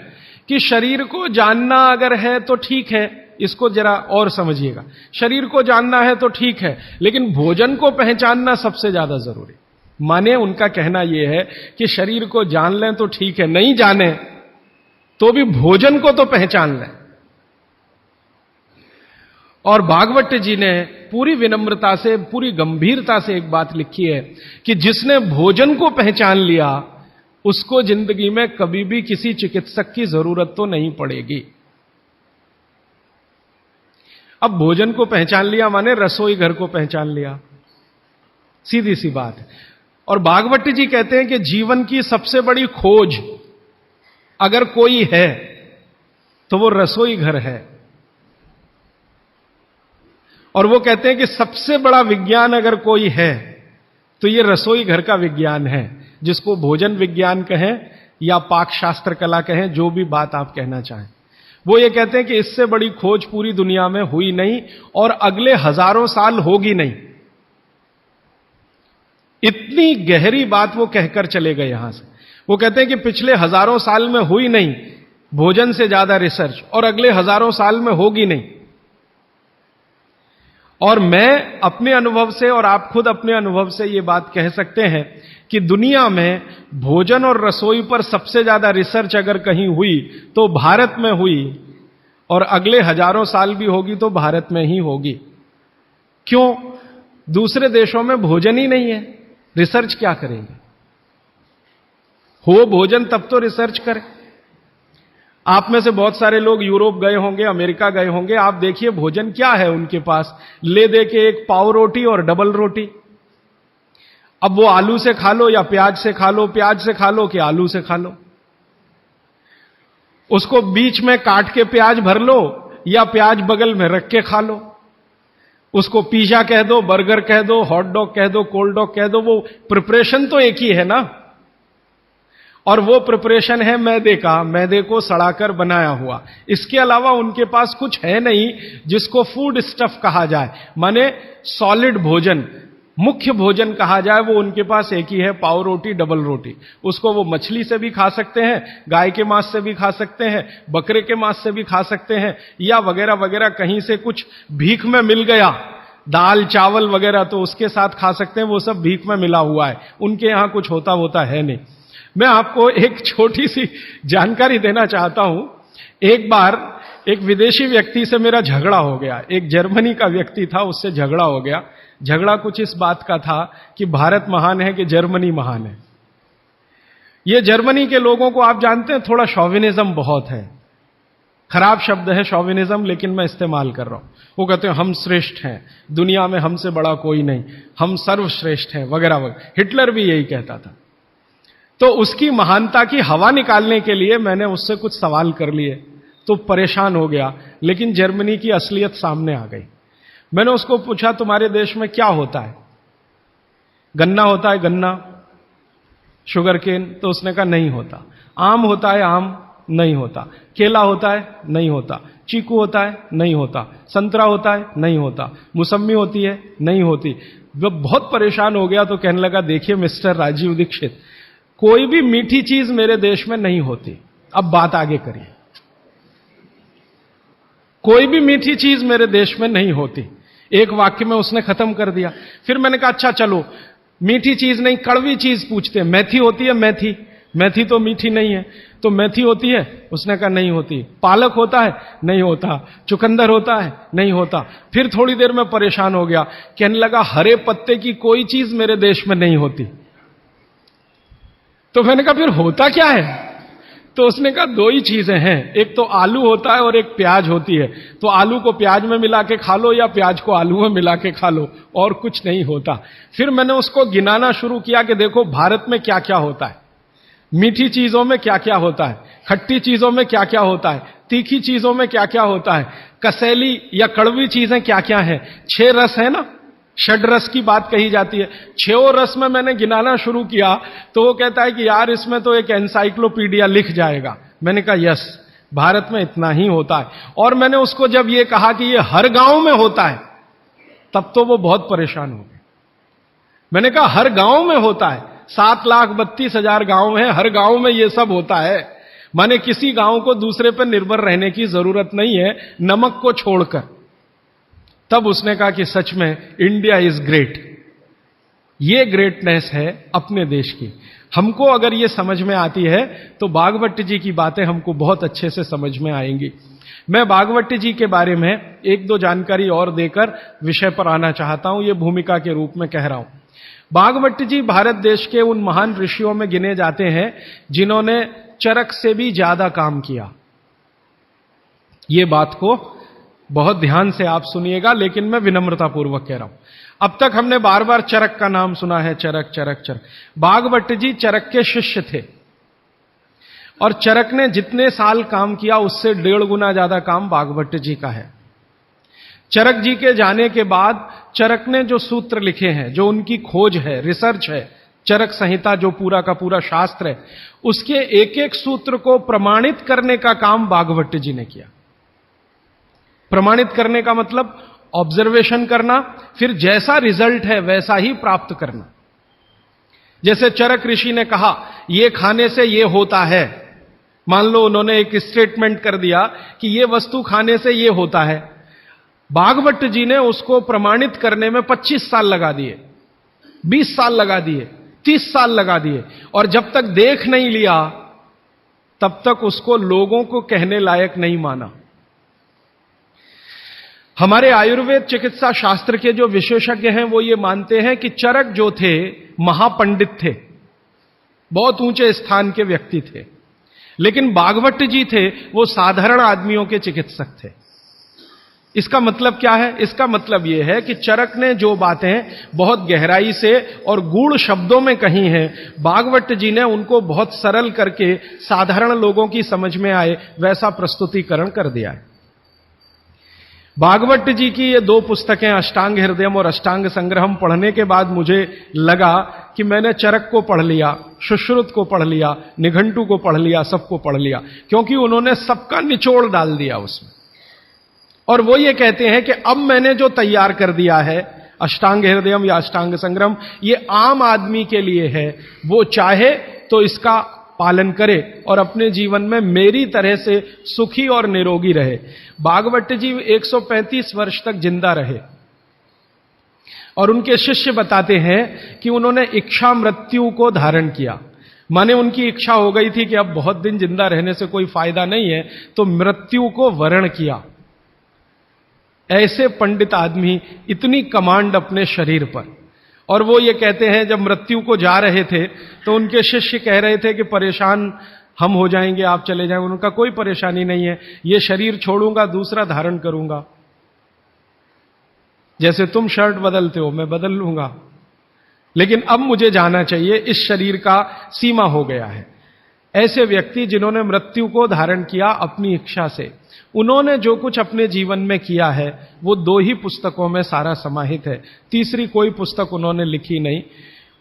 कि शरीर को जानना अगर है तो ठीक है, इसको जरा और समझिएगा, शरीर को जानना है तो ठीक है, लेकिन भोजन को पहचानना सबसे ज्यादा जरूरी। माने उनका कहना यह है कि शरीर को जान लें तो ठीक है, नहीं जाने तो भी भोजन को तो पहचान लें। और भागवत जी ने पूरी विनम्रता से, पूरी गंभीरता से एक बात लिखी है कि जिसने भोजन को पहचान लिया उसको जिंदगी में कभी भी किसी चिकित्सक की जरूरत तो नहीं पड़ेगी। अब भोजन को पहचान लिया माने रसोई घर को पहचान लिया, सीधी सी बात है। और भागवत जी कहते हैं कि जीवन की सबसे बड़ी खोज अगर कोई है तो वो रसोई घर है, और वो कहते हैं कि सबसे बड़ा विज्ञान अगर कोई है तो ये रसोई घर का विज्ञान है, जिसको भोजन विज्ञान कहें या पाक शास्त्र कला कहें, जो भी बात आप कहना चाहें। वो ये कहते हैं कि इससे बड़ी खोज पूरी दुनिया में हुई नहीं और अगले हजारों साल होगी नहीं। इतनी गहरी बात वो कहकर चले गए यहां से। वो कहते हैं कि पिछले हजारों साल में हुई नहीं भोजन से ज्यादा रिसर्च, और अगले हजारों साल में होगी नहीं। और मैं अपने अनुभव से और आप खुद अपने अनुभव से ये बात कह सकते हैं कि दुनिया में भोजन और रसोई पर सबसे ज्यादा रिसर्च अगर कहीं हुई तो भारत में हुई, और अगले हजारों साल भी होगी तो भारत में ही होगी। क्यों? दूसरे देशों में भोजन ही नहीं है, रिसर्च क्या करेंगे? हो भोजन तब तो रिसर्च करें। आप में से बहुत सारे लोग यूरोप गए होंगे, अमेरिका गए होंगे, आप देखिए भोजन क्या है उनके पास, ले दे के एक पाव रोटी और डबल रोटी। अब वो आलू से खा लो या प्याज से खा लो, प्याज से खा लो कि आलू से खा लो, उसको बीच में काट के प्याज भर लो या प्याज बगल में रख के खा लो, उसको पिज्जा कह दो, बर्गर कह दो, हॉट डॉग कह दो, कोल्ड डॉग कह दो, वो प्रिपरेशन तो एक ही है ना। और वो प्रिपरेशन है मैदे का, मैदे को सड़ाकर बनाया हुआ। इसके अलावा उनके पास कुछ है नहीं जिसको फूड स्टफ कहा जाए, माने सॉलिड भोजन, मुख्य भोजन कहा जाए, वो उनके पास एक ही है, पाव रोटी डबल रोटी। उसको वो मछली से भी खा सकते हैं, गाय के मांस से भी खा सकते हैं, बकरे के मांस से भी खा सकते हैं, या वगैरह वगैरह, कहीं से कुछ भीख में मिल गया दाल चावल वगैरह तो उसके साथ खा सकते हैं, वो सब भीख में मिला हुआ है, उनके यहां कुछ होता है नहीं। मैं आपको एक छोटी सी जानकारी देना चाहता हूं। एक बार एक विदेशी व्यक्ति से मेरा झगड़ा हो गया। एक जर्मनी का व्यक्ति था, उससे झगड़ा हो गया। झगड़ा कुछ इस बात का था कि भारत महान है कि जर्मनी महान है। ये जर्मनी के लोगों को आप जानते हैं, थोड़ा शॉविनिज्म बहुत है। खराब शब्द है शॉविनिज्म, लेकिन मैं इस्तेमाल कर रहा हूं। वो कहते हैं हम श्रेष्ठ हैं, दुनिया में हमसे बड़ा कोई नहीं, हम सर्वश्रेष्ठ हैं, वगैरह वगैरह। हिटलर भी यही कहता था। तो उसकी महानता की हवा निकालने के लिए मैंने उससे कुछ सवाल कर लिए, तो परेशान हो गया। लेकिन जर्मनी की असलियत सामने आ गई। मैंने उसको पूछा, तुम्हारे देश में क्या होता है? गन्ना होता है, गन्ना, शुगर केन? तो उसने कहा नहीं होता। आम होता है? आम नहीं होता। केला होता है? नहीं होता। चीकू होता है? नहीं होता। संतरा होता है? नहीं होता। मौसम्मी होती है? नहीं होती। वो बहुत परेशान हो गया, तो कहने लगा, देखिए मिस्टर राजीव दीक्षित, कोई भी मीठी चीज मेरे देश में नहीं होती। अब बात आगे करिए। कोई भी मीठी चीज मेरे देश में नहीं होती। एक वाक्य में उसने खत्म कर दिया। फिर मैंने कहा, अच्छा चलो, मीठी चीज नहीं, कड़वी चीज पूछते हैं। मेथी होती है? मेथी? मेथी तो मीठी नहीं है, तो मेथी होती है? उसने कहा नहीं होती। पालक होता है? नहीं होता। चुकंदर होता है? नहीं होता। फिर थोड़ी देर में परेशान हो गया, कहने लगा, हरे पत्ते की कोई चीज मेरे देश में नहीं होती। तो मैंने कहा, फिर होता क्या है? तो उसने कहा, दो ही चीजें हैं, एक तो आलू होता है और एक प्याज होती है। तो आलू को प्याज में मिला के खा लो या प्याज को आलू में मिला के खा लो, और कुछ नहीं होता। फिर मैंने उसको गिनाना शुरू किया कि देखो भारत में क्या क्या होता है, मीठी चीजों में क्या क्या होता है, खट्टी चीजों में क्या क्या होता है, तीखी चीजों में क्या क्या होता है, कसैली या कड़वी चीजें क्या क्या है। 6 रस है ना, षड रस की बात कही जाती है। 6 रस में मैंने गिनाना शुरू किया, तो वो कहता है कि यार इसमें तो एक एनसाइक्लोपीडिया लिख जाएगा। मैंने कहा यस, भारत में इतना ही होता है। और मैंने उसको जब ये कहा कि ये हर गांव में होता है, तब तो वो बहुत परेशान हो गए। मैंने कहा हर गांव में होता है, 7,32,000 गांव हैं, हर गांव में ये सब होता है। माने किसी गांव को दूसरे पर निर्भर रहने की जरूरत नहीं है, नमक को छोड़कर। तब उसने कहा कि सच में इंडिया इज ग्रेट। ये ग्रेटनेस है अपने देश की। हमको अगर ये समझ में आती है तो भागवत जी की बातें हमको बहुत अच्छे से समझ में आएंगी। मैं भागवत जी के बारे में 1-2 जानकारी और देकर विषय पर आना चाहता हूं, ये भूमिका के रूप में कह रहा हूं। भागवत जी भारत देश के उन महान ऋषियों में गिने जाते हैं जिन्होंने चरक से भी ज्यादा काम किया। ये बात को बहुत ध्यान से आप सुनिएगा, लेकिन मैं विनम्रतापूर्वक कह रहा हूं। अब तक हमने बार बार चरक का नाम सुना है, चरक चरक चरक। भागवत जी चरक के शिष्य थे, और चरक ने जितने साल काम किया उससे 1.5 गुना ज्यादा काम भागवत जी का है। चरक जी के जाने के बाद चरक ने जो सूत्र लिखे हैं, जो उनकी खोज है, रिसर्च है, चरक संहिता जो पूरा का पूरा शास्त्र है, उसके एक एक सूत्र को प्रमाणित करने का काम भागवत जी ने किया। प्रमाणित करने का मतलब ऑब्जर्वेशन करना, फिर जैसा रिजल्ट है वैसा ही प्राप्त करना। जैसे चरक ऋषि ने कहा ये खाने से ये होता है, मान लो उन्होंने एक स्टेटमेंट कर दिया कि ये वस्तु खाने से ये होता है। भागवत जी ने उसको प्रमाणित करने में 25 साल लगा दिए, 20 साल लगा दिए, 30 साल लगा दिए, और जब तक देख नहीं लिया तब तक उसको लोगों को कहने लायक नहीं माना। हमारे आयुर्वेद चिकित्सा शास्त्र के जो विशेषज्ञ हैं वो ये मानते हैं कि चरक जो थे महापंडित थे, बहुत ऊंचे स्थान के व्यक्ति थे, लेकिन भागवत जी थे वो साधारण आदमियों के चिकित्सक थे। इसका मतलब क्या है? इसका मतलब यह है कि चरक ने जो बातें बहुत गहराई से और गूढ़ शब्दों में कही हैं, भागवत जी ने उनको बहुत सरल करके साधारण लोगों की समझ में आए वैसा प्रस्तुतिकरण कर दिया है। भागवत जी की ये 2 पुस्तकें अष्टांग हृदयम और अष्टांग संग्रहम पढ़ने के बाद मुझे लगा कि मैंने चरक को पढ़ लिया, सुश्रुत को पढ़ लिया, निघंटु को पढ़ लिया, सबको पढ़ लिया, क्योंकि उन्होंने सबका निचोड़ डाल दिया उसमें। और वो ये कहते हैं कि अब मैंने जो तैयार कर दिया है अष्टांग हृदयम या अष्टांग संग्रहम, ये आम आदमी के लिए है। वो चाहे तो इसका पालन करे और अपने जीवन में मेरी तरह से सुखी और निरोगी रहे। भागवत जी 135 वर्ष तक जिंदा रहे, और उनके शिष्य बताते हैं कि उन्होंने इच्छा मृत्यु को धारण किया। माने उनकी इच्छा हो गई थी कि अब बहुत दिन जिंदा रहने से कोई फायदा नहीं है, तो मृत्यु को वरण किया। ऐसे पंडित आदमी, इतनी कमांड अपने शरीर पर। और वो ये कहते हैं, जब मृत्यु को जा रहे थे तो उनके शिष्य कह रहे थे कि परेशान हम हो जाएंगे, आप चले जाएंगे। उनका कोई परेशानी नहीं है, ये शरीर छोड़ूंगा, दूसरा धारण करूंगा। जैसे तुम शर्ट बदलते हो, मैं बदल लूंगा, लेकिन अब मुझे जाना चाहिए, इस शरीर का सीमा हो गया है। ऐसे व्यक्ति जिन्होंने मृत्यु को धारण किया अपनी इच्छा से, उन्होंने जो कुछ अपने जीवन में किया है वो 2 ही पुस्तकों में सारा समाहित है। तीसरी कोई पुस्तक उन्होंने लिखी नहीं।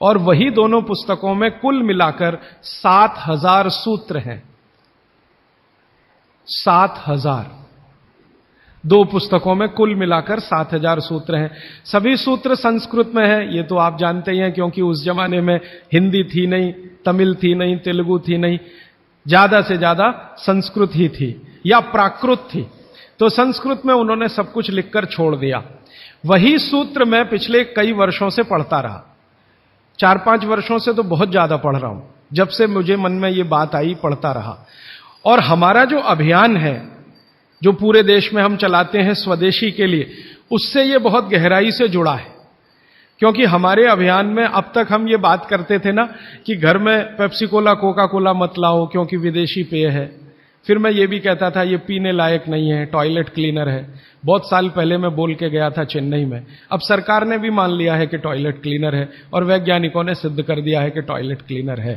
और वही दोनों पुस्तकों में कुल मिलाकर 7000 सूत्र हैं। 7000, 2 पुस्तकों में कुल मिलाकर 7000 सूत्र हैं। सभी सूत्र संस्कृत में हैं, ये तो आप जानते ही हैं, क्योंकि उस जमाने में हिंदी थी नहीं, तमिल थी नहीं, तेलुगु थी नहीं, ज्यादा से ज्यादा संस्कृत ही थी या प्राकृत थी। तो संस्कृत में उन्होंने सब कुछ लिखकर छोड़ दिया। वही सूत्र मैं पिछले कई वर्षों से पढ़ता रहा, 4-5 वर्षों से तो बहुत ज्यादा पढ़ रहा हूं। जब से मुझे मन में ये बात आई, पढ़ता रहा। और हमारा जो अभियान है, जो पूरे देश में हम चलाते हैं स्वदेशी के लिए, उससे ये बहुत गहराई से जुड़ा है। क्योंकि हमारे अभियान में अब तक हम ये बात करते थे ना कि घर में पेप्सी कोला, कोका कोला मत लाओ क्योंकि विदेशी पेय है। फिर मैं ये भी कहता था ये पीने लायक नहीं है, टॉयलेट क्लीनर है। बहुत साल पहले मैं बोल के गया था चेन्नई में। अब सरकार ने भी मान लिया है कि टॉयलेट क्लीनर है, और वैज्ञानिकों ने सिद्ध कर दिया है कि टॉयलेट क्लीनर है।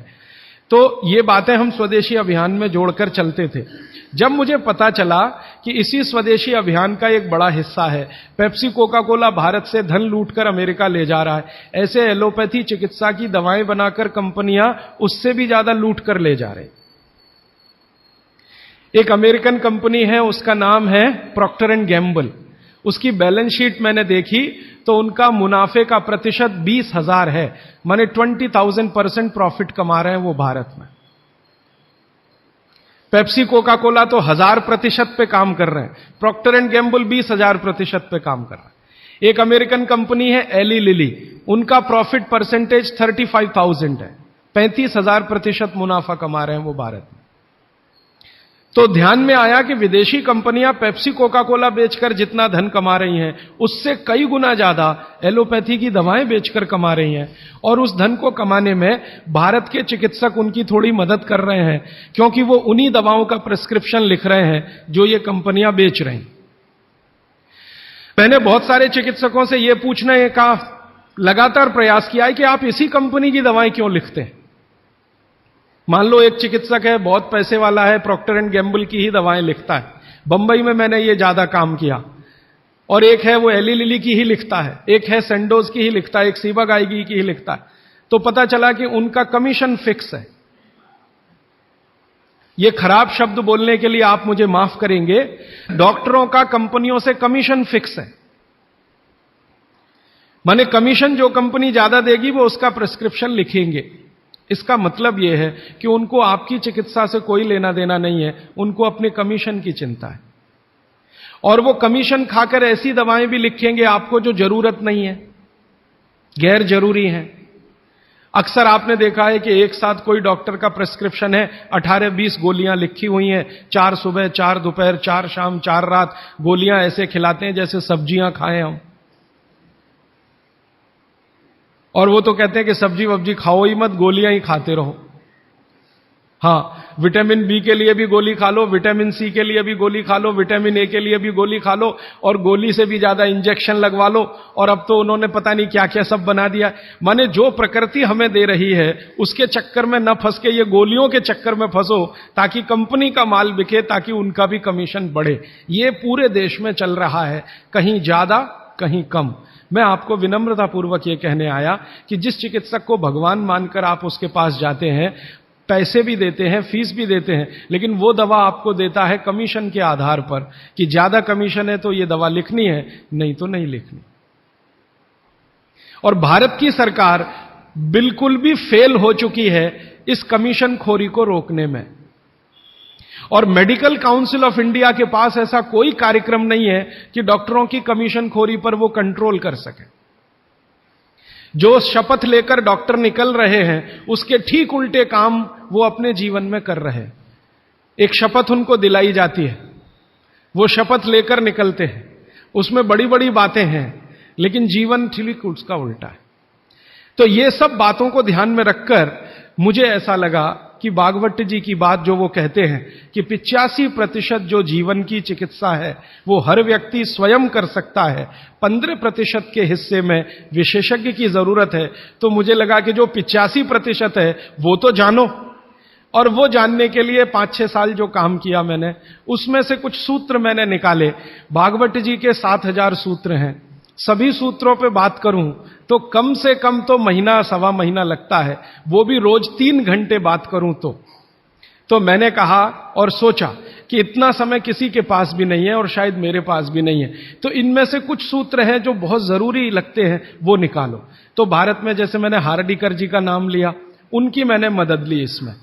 तो ये बातें हम स्वदेशी अभियान में जोड़कर चलते थे। जब मुझे पता चला कि इसी स्वदेशी अभियान का एक बड़ा हिस्सा है, पेप्सी कोका कोला भारत से धन लूटकर अमेरिका ले जा रहा है, ऐसे एलोपैथी चिकित्सा की दवाएं बनाकर कंपनियां उससे भी ज्यादा लूट कर ले जा रहे। एक अमेरिकन कंपनी है, उसका नाम है प्रॉक्टर एंड गैम्बल। उसकी बैलेंस शीट मैंने देखी तो उनका मुनाफे का प्रतिशत 20,000 है, माने 20,000% प्रॉफिट कमा रहे हैं वो भारत में। पेप्सी कोका कोला तो 1000% पे काम कर रहे हैं, प्रॉक्टर एंड गैम्बल 20,000% पे काम कर रहा है। एक अमेरिकन कंपनी है एली लिली, उनका प्रॉफिट परसेंटेज 35,000 है, 35,000% मुनाफा कमा रहे हैं वो भारत में। तो ध्यान में आया कि विदेशी कंपनियां पेप्सी कोका कोला बेचकर जितना धन कमा रही हैं, उससे कई गुना ज्यादा एलोपैथी की दवाएं बेचकर कमा रही हैं। और उस धन को कमाने में भारत के चिकित्सक उनकी थोड़ी मदद कर रहे हैं, क्योंकि वो उन्हीं दवाओं का प्रिस्क्रिप्शन लिख रहे हैं जो ये कंपनियां बेच रही हैं। मैंने बहुत सारे चिकित्सकों से यह पूछने का लगातार प्रयास किया है कि आप इसी कंपनी की दवाएं क्यों लिखते हैं। मान लो एक चिकित्सक है, बहुत पैसे वाला है, प्रॉक्टर एंड गैम्बल की ही दवाएं लिखता है। बंबई में मैंने ये ज्यादा काम किया। और एक है वो एली लिली की ही लिखता है, एक है सेंडोज की ही लिखता है, एक सीबागाइगी की ही लिखता है। तो पता चला कि उनका कमीशन फिक्स है। ये खराब शब्द बोलने के लिए आप मुझे माफ करेंगे, डॉक्टरों का कंपनियों से कमीशन फिक्स है। माने कमीशन जो कंपनी ज्यादा देगी वो उसका प्रिस्क्रिप्शन लिखेंगे। इसका मतलब यह है कि उनको आपकी चिकित्सा से कोई लेना देना नहीं है, उनको अपने कमीशन की चिंता है। और वो कमीशन खाकर ऐसी दवाएं भी लिखेंगे आपको जो जरूरत नहीं है, गैर जरूरी हैं। अक्सर आपने देखा है कि एक साथ कोई डॉक्टर का प्रिस्क्रिप्शन है, 18-20 गोलियां लिखी हुई हैं, 4 सुबह 4 दोपहर 4 शाम 4 रात गोलियां ऐसे खिलाते हैं जैसे सब्जियां खाएं हम। और वो तो कहते हैं कि सब्जी वब्जी खाओ ही मत, गोलियां ही खाते रहो। हाँ, विटामिन बी के लिए भी गोली खा लो, विटामिन सी के लिए भी गोली खा लो, विटामिन ए के लिए भी गोली खा लो, और गोली से भी ज्यादा इंजेक्शन लगवा लो। और अब तो उन्होंने पता नहीं क्या क्या सब बना दिया। माने जो प्रकृति हमें दे रही है उसके चक्कर में न फंस के ये गोलियों के चक्कर में फंसो, ताकि कंपनी का माल बिके, ताकि उनका भी कमीशन बढ़े। ये पूरे देश में चल रहा है, कहीं ज्यादा कहीं कम। मैं आपको विनम्रतापूर्वक ये कहने आया कि जिस चिकित्सक को भगवान मानकर आप उसके पास जाते हैं, पैसे भी देते हैं, फीस भी देते हैं, लेकिन वो दवा आपको देता है कमीशन के आधार पर कि ज्यादा कमीशन है तो ये दवा लिखनी है, नहीं तो नहीं लिखनी। और भारत की सरकार बिल्कुल भी फेल हो चुकी है इस कमीशन खोरी को रोकने में। और मेडिकल काउंसिल ऑफ इंडिया के पास ऐसा कोई कार्यक्रम नहीं है कि डॉक्टरों की कमीशन खोरी पर वो कंट्रोल कर सके। जो शपथ लेकर डॉक्टर निकल रहे हैं उसके ठीक उल्टे काम वो अपने जीवन में कर रहे हैं। एक शपथ उनको दिलाई जाती है, वो शपथ लेकर निकलते हैं, उसमें बड़ी बड़ी बातें हैं, लेकिन जीवन ठीक उसका उल्टा है। तो ये सब बातों को ध्यान में रखकर मुझे ऐसा लगा कि भागवत जी की बात जो वो कहते हैं कि 85% जो जीवन की चिकित्सा है वो हर व्यक्ति स्वयं कर सकता है, 15% के हिस्से में विशेषज्ञ की जरूरत है। तो मुझे लगा कि जो 85% है वो तो जानो, और वो जानने के लिए 5-6 साल जो काम किया मैंने, उसमें से कुछ सूत्र मैंने निकाले। भागवत जी के 7000 सूत्र हैं, सभी सूत्रों पे बात करूं तो कम से कम तो महीना सवा महीना लगता है, वो भी रोज 3 घंटे बात करूं तो मैंने कहा और सोचा कि इतना समय किसी के पास भी नहीं है और शायद मेरे पास भी नहीं है, तो इनमें से कुछ सूत्र हैं जो बहुत जरूरी लगते हैं, वो निकालो। तो भारत में जैसे मैंने हार्डीकर जी का नाम लिया, उनकी मैंने मदद ली इसमें,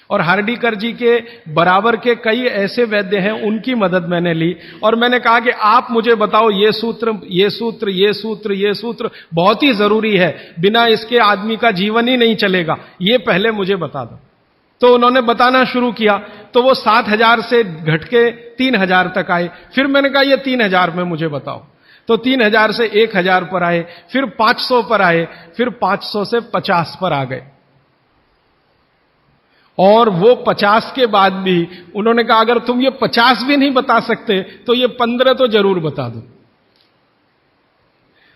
और हार्डीकर जी के बराबर के कई ऐसे वैद्य हैं, उनकी मदद मैंने ली, और मैंने कहा कि आप मुझे बताओ ये सूत्र ये सूत्र ये सूत्र ये सूत्र बहुत ही जरूरी है, बिना इसके आदमी का जीवन ही नहीं चलेगा, ये पहले मुझे बता दो। तो उन्होंने बताना शुरू किया, तो वो 7000 से घट के 3000 तक आए। फिर मैंने कहा ये 3000 में मुझे बताओ, तो 3000 से 1000 पर आए, फिर 500 पर आए, फिर 500 से 50 पर आ गए। और वो 50 के बाद भी उन्होंने कहा अगर तुम ये 50 भी नहीं बता सकते तो ये 15 तो जरूर बता दो।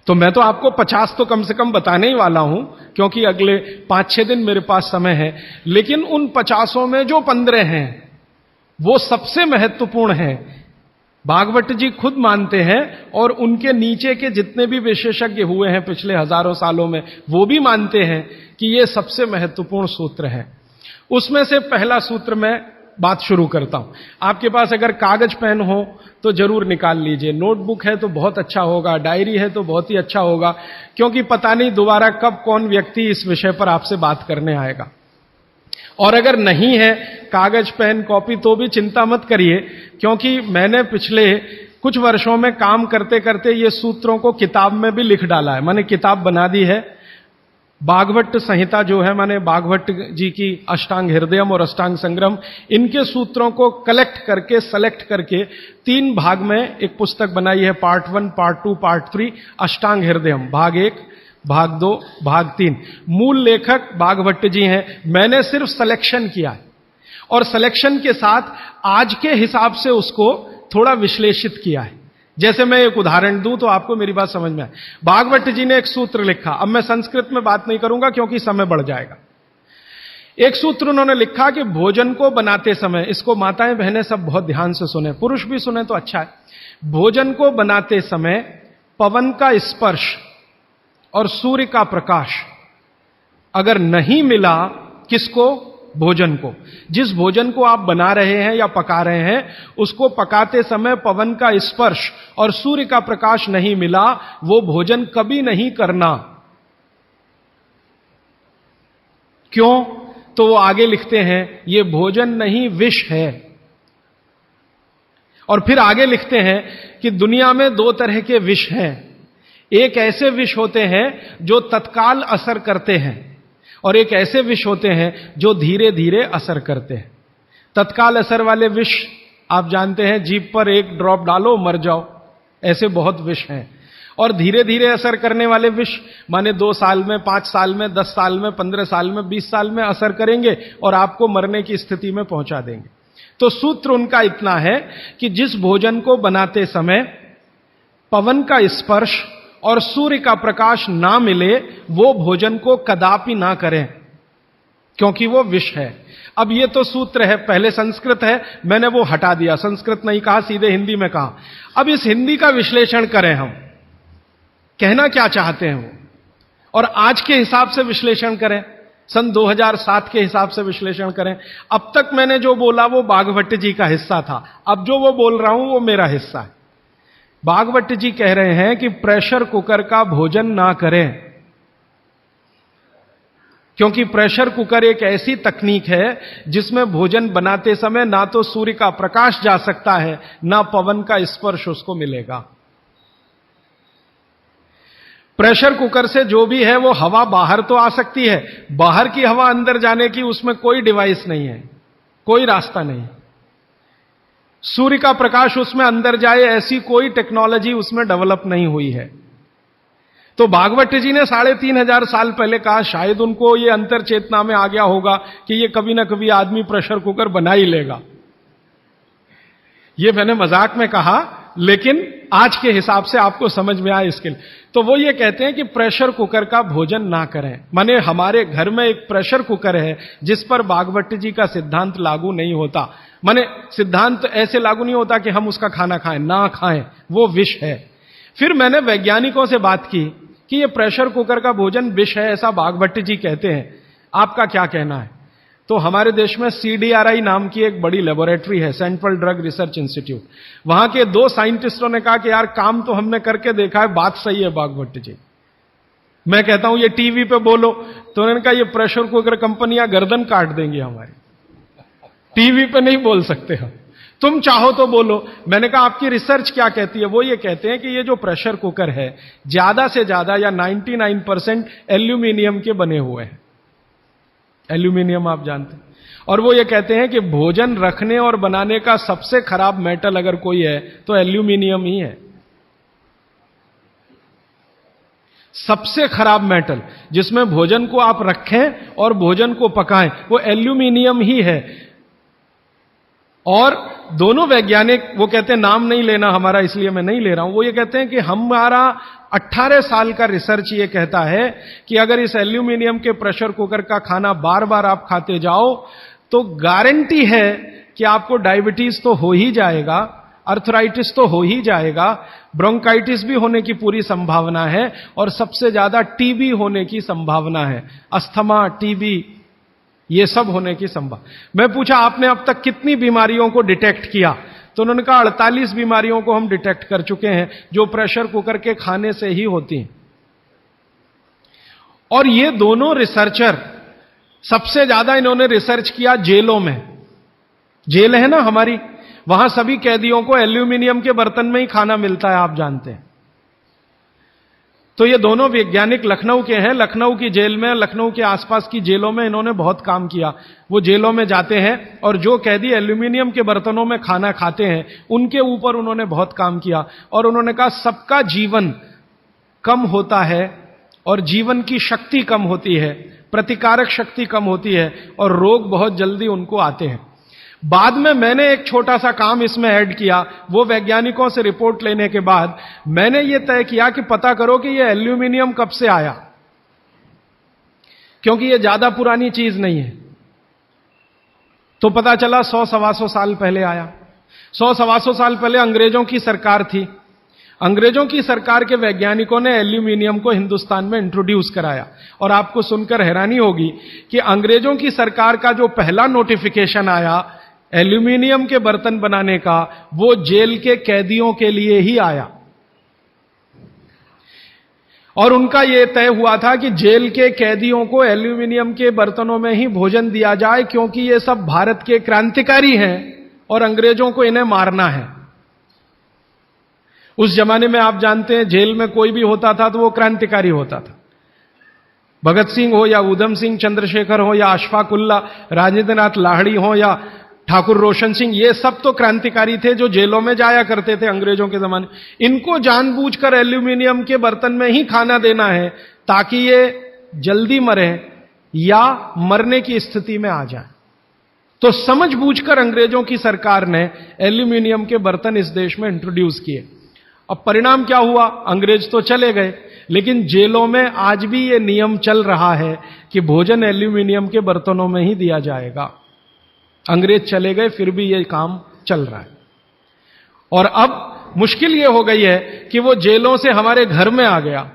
तो मैं तो आपको 50 तो कम से कम बताने ही वाला हूं, क्योंकि अगले 5-6 दिन मेरे पास समय है, लेकिन उन 50 में जो 15 हैं वो सबसे महत्वपूर्ण हैं। भागवत जी खुद मानते हैं, और उनके नीचे के जितने भी विशेषज्ञ हुए हैं पिछले हजारों सालों में, वो भी मानते हैं कि ये सबसे महत्वपूर्ण सूत्र है। उसमें से पहला सूत्र मैं बात शुरू करता हूं। आपके पास अगर कागज पेन हो तो जरूर निकाल लीजिए, नोटबुक है तो बहुत अच्छा होगा, डायरी है तो बहुत ही अच्छा होगा, क्योंकि पता नहीं दोबारा कब कौन व्यक्ति इस विषय पर आपसे बात करने आएगा। और अगर नहीं है कागज पेन कॉपी तो भी चिंता मत करिए, क्योंकि मैंने पिछले कुछ वर्षों में काम करते करते ये सूत्रों को किताब में भी लिख डाला है। मैंने किताब बना दी है, भागवत संहिता जो है, माने भागवत जी की अष्टांग हृदयम और अष्टांग संग्रम, इनके सूत्रों को कलेक्ट करके सेलेक्ट करके 3 भाग में एक पुस्तक बनाई है, पार्ट 1, पार्ट 2, पार्ट 3, अष्टांग हृदयम, भाग 1, भाग 2, भाग 3। मूल लेखक भागवत जी हैं, मैंने सिर्फ सिलेक्शन किया है, और सिलेक्शन के साथ आज के हिसाब से उसको थोड़ा विश्लेषित किया है। जैसे मैं एक उदाहरण दूं तो आपको मेरी बात समझ में आए। भागवत जी ने एक सूत्र लिखा, अब मैं संस्कृत में बात नहीं करूंगा क्योंकि समय बढ़ जाएगा। एक सूत्र उन्होंने लिखा कि भोजन को बनाते समय, इसको माताएं बहनें सब बहुत ध्यान से सुने, पुरुष भी सुने तो अच्छा है। भोजन को बनाते समय पवन का स्पर्श और सूर्य का प्रकाश अगर नहीं मिला, किसको? भोजन को। जिस भोजन को आप बना रहे हैं या पका रहे हैं, उसको पकाते समय पवन का स्पर्श और सूर्य का प्रकाश नहीं मिला, वो भोजन कभी नहीं करना। क्यों? तो वो आगे लिखते हैं, ये भोजन नहीं विष है। और फिर आगे लिखते हैं कि दुनिया में 2 तरह के विष हैं। एक ऐसे विष होते हैं जो तत्काल असर करते हैं, और एक ऐसे विष होते हैं जो धीरे धीरे असर करते हैं। तत्काल असर वाले विष आप जानते हैं, जीभ पर 1 ड्रॉप डालो मर जाओ, ऐसे बहुत विष हैं। और धीरे धीरे असर करने वाले विष माने 2 साल में, 5 साल में, 10 साल में, 15 साल में, 20 साल में असर करेंगे और आपको मरने की स्थिति में पहुंचा देंगे। तो सूत्र उनका इतना है कि जिस भोजन को बनाते समय पवन का स्पर्श और सूर्य का प्रकाश ना मिले, वो भोजन को कदापि ना करें, क्योंकि वो विष है। अब ये तो सूत्र है, पहले संस्कृत है, मैंने वो हटा दिया, संस्कृत नहीं कहा, सीधे हिंदी में कहा। अब इस हिंदी का विश्लेषण करें, हम कहना क्या चाहते हैं वो, और आज के हिसाब से विश्लेषण करें, सन 2007 के हिसाब से विश्लेषण करें। अब तक मैंने जो बोला वो भागवत जी का हिस्सा था, अब जो वो बोल रहा हूं वो मेरा हिस्सा है। भागवत जी कह रहे हैं कि प्रेशर कुकर का भोजन ना करें, क्योंकि प्रेशर कुकर एक ऐसी तकनीक है जिसमें भोजन बनाते समय ना तो सूर्य का प्रकाश जा सकता है, ना पवन का स्पर्श उसको मिलेगा। प्रेशर कुकर से जो भी है वो हवा बाहर तो आ सकती है, बाहर की हवा अंदर जाने की उसमें कोई डिवाइस नहीं है, कोई रास्ता नहीं। सूर्य का प्रकाश उसमें अंदर जाए ऐसी कोई टेक्नोलॉजी उसमें डेवलप नहीं हुई है। तो भागवत जी ने 3500 साल पहले कहा, शायद उनको ये अंतर चेतना में आ गया होगा कि ये कभी ना कभी आदमी प्रेशर कुकर बना ही लेगा। ये मैंने मजाक में कहा, लेकिन आज के हिसाब से आपको समझ में आए इसके लिए। तो वो ये कहते हैं कि प्रेशर कुकर का भोजन ना करें। माने हमारे घर में एक प्रेशर कुकर है जिस पर भागवत जी का सिद्धांत लागू नहीं होता। माने सिद्धांत ऐसे लागू नहीं होता कि हम उसका खाना खाएं, ना खाएं, वो विष है। फिर मैंने वैज्ञानिकों से बात की कि ये प्रेशर कुकर का भोजन विष है, ऐसा भागवत जी कहते हैं, आपका क्या कहना है? तो हमारे देश में CDRI नाम की एक बड़ी लेबोरेटरी है, सेंट्रल ड्रग रिसर्च इंस्टीट्यूट। वहां के 2 साइंटिस्टों ने कहा कि यार काम तो हमने करके देखा है, बात सही है भागवत जी। मैं कहता हूं ये टीवी पे बोलो, तो उन्होंने कहा ये प्रेशर कुकर कंपनियां गर्दन काट देंगी हमारी, टीवी पे नहीं बोल सकते हम, तुम चाहो तो बोलो। मैंने कहा आपकी रिसर्च क्या कहती है? वो ये कहते हैं कि ये जो प्रेशर कुकर है ज्यादा से ज्यादा या 99% एल्यूमिनियम के बने हुए हैं। एल्यूमिनियम आप जानते हैं। और वो ये कहते हैं कि भोजन रखने और बनाने का सबसे खराब मेटल अगर कोई है तो एल्यूमिनियम ही है। सबसे खराब मेटल जिसमें भोजन को आप रखें और भोजन को पकाएं वो एल्यूमिनियम ही है। और दोनों वैज्ञानिक, वो कहते हैं नाम नहीं लेना हमारा, इसलिए मैं नहीं ले रहा हूं, वो ये कहते हैं कि हमारा 18 साल का रिसर्च ये कहता है कि अगर इस एल्यूमिनियम के प्रेशर कुकर का खाना बार बार आप खाते जाओ तो गारंटी है कि आपको डायबिटीज तो हो ही जाएगा, अर्थराइटिस तो हो ही जाएगा, ब्रोंकाइटिस भी होने की पूरी संभावना है, और सबसे ज्यादा टीबी होने की संभावना है। अस्थमा, टीबी, ये सब होने की संभावना। मैं पूछा आपने अब तक कितनी बीमारियों को डिटेक्ट किया? तो उन्होंने कहा 48 बीमारियों को हम डिटेक्ट कर चुके हैं जो प्रेशर कुकर के खाने से ही होती हैं। और ये दोनों रिसर्चर, सबसे ज्यादा इन्होंने रिसर्च किया जेलों में। जेल है ना हमारी, वहां सभी कैदियों को एल्यूमिनियम के बर्तन में ही खाना मिलता है, आप जानते हैं। तो ये दोनों वैज्ञानिक लखनऊ के हैं। लखनऊ की जेल में, लखनऊ के आसपास की जेलों में इन्होंने बहुत काम किया। वो जेलों में जाते हैं और जो कैदी एल्यूमिनियम के बर्तनों में खाना खाते हैं उनके ऊपर उन्होंने बहुत काम किया। और उन्होंने कहा सबका जीवन कम होता है और जीवन की शक्ति कम होती है, प्रतिकारक शक्ति कम होती है और रोग बहुत जल्दी उनको आते हैं। बाद में मैंने एक छोटा सा काम इसमें ऐड किया। वो वैज्ञानिकों से रिपोर्ट लेने के बाद मैंने ये तय किया कि पता करो कि ये एल्यूमिनियम कब से आया, क्योंकि ये ज्यादा पुरानी चीज नहीं है। तो पता चला 100-125 साल पहले आया। 100-125 साल पहले अंग्रेजों की सरकार थी। अंग्रेजों की सरकार के वैज्ञानिकों ने एल्यूमिनियम को हिंदुस्तान में इंट्रोड्यूस कराया। और आपको सुनकर हैरानी होगी कि अंग्रेजों की सरकार का जो पहला नोटिफिकेशन आया एल्यूमिनियम के बर्तन बनाने का, वो जेल के कैदियों के लिए ही आया। और उनका यह तय हुआ था कि जेल के कैदियों को एल्यूमिनियम के बर्तनों में ही भोजन दिया जाए, क्योंकि ये सब भारत के क्रांतिकारी हैं और अंग्रेजों को इन्हें मारना है। उस जमाने में आप जानते हैं जेल में कोई भी होता था तो वो क्रांतिकारी होता था। भगत सिंह हो या उधम सिंह, चंद्रशेखर हो या अशफाक उल्ला, राजेंद्र नाथ लाहिड़ी हो या ठाकुर रोशन सिंह, ये सब तो क्रांतिकारी थे जो जेलों में जाया करते थे अंग्रेजों के जमाने। इनको जानबूझकर एल्यूमिनियम के बर्तन में ही खाना देना है ताकि ये जल्दी मरे या मरने की स्थिति में आ जाए। तो समझबूझकर अंग्रेजों की सरकार ने एल्यूमिनियम के बर्तन इस देश में इंट्रोड्यूस किए। अब परिणाम क्या हुआ? अंग्रेज तो चले गए, लेकिन जेलों में आज भी ये नियम चल रहा है कि भोजन एल्यूमिनियम के बर्तनों में ही दिया जाएगा। अंग्रेज चले गए फिर भी ये काम चल रहा है। और अब मुश्किल ये हो गई है कि वो जेलों से हमारे घर में आ गया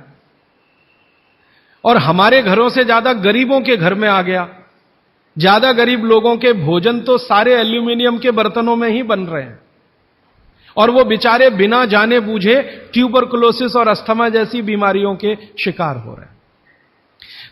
और हमारे घरों से ज्यादा गरीबों के घर में आ गया। ज्यादा गरीब लोगों के भोजन तो सारे एल्यूमिनियम के बर्तनों में ही बन रहे हैं और वो बेचारे बिना जाने बूझे ट्यूबरकुलोसिस और अस्थमा जैसी बीमारियों के शिकार हो रहे हैं।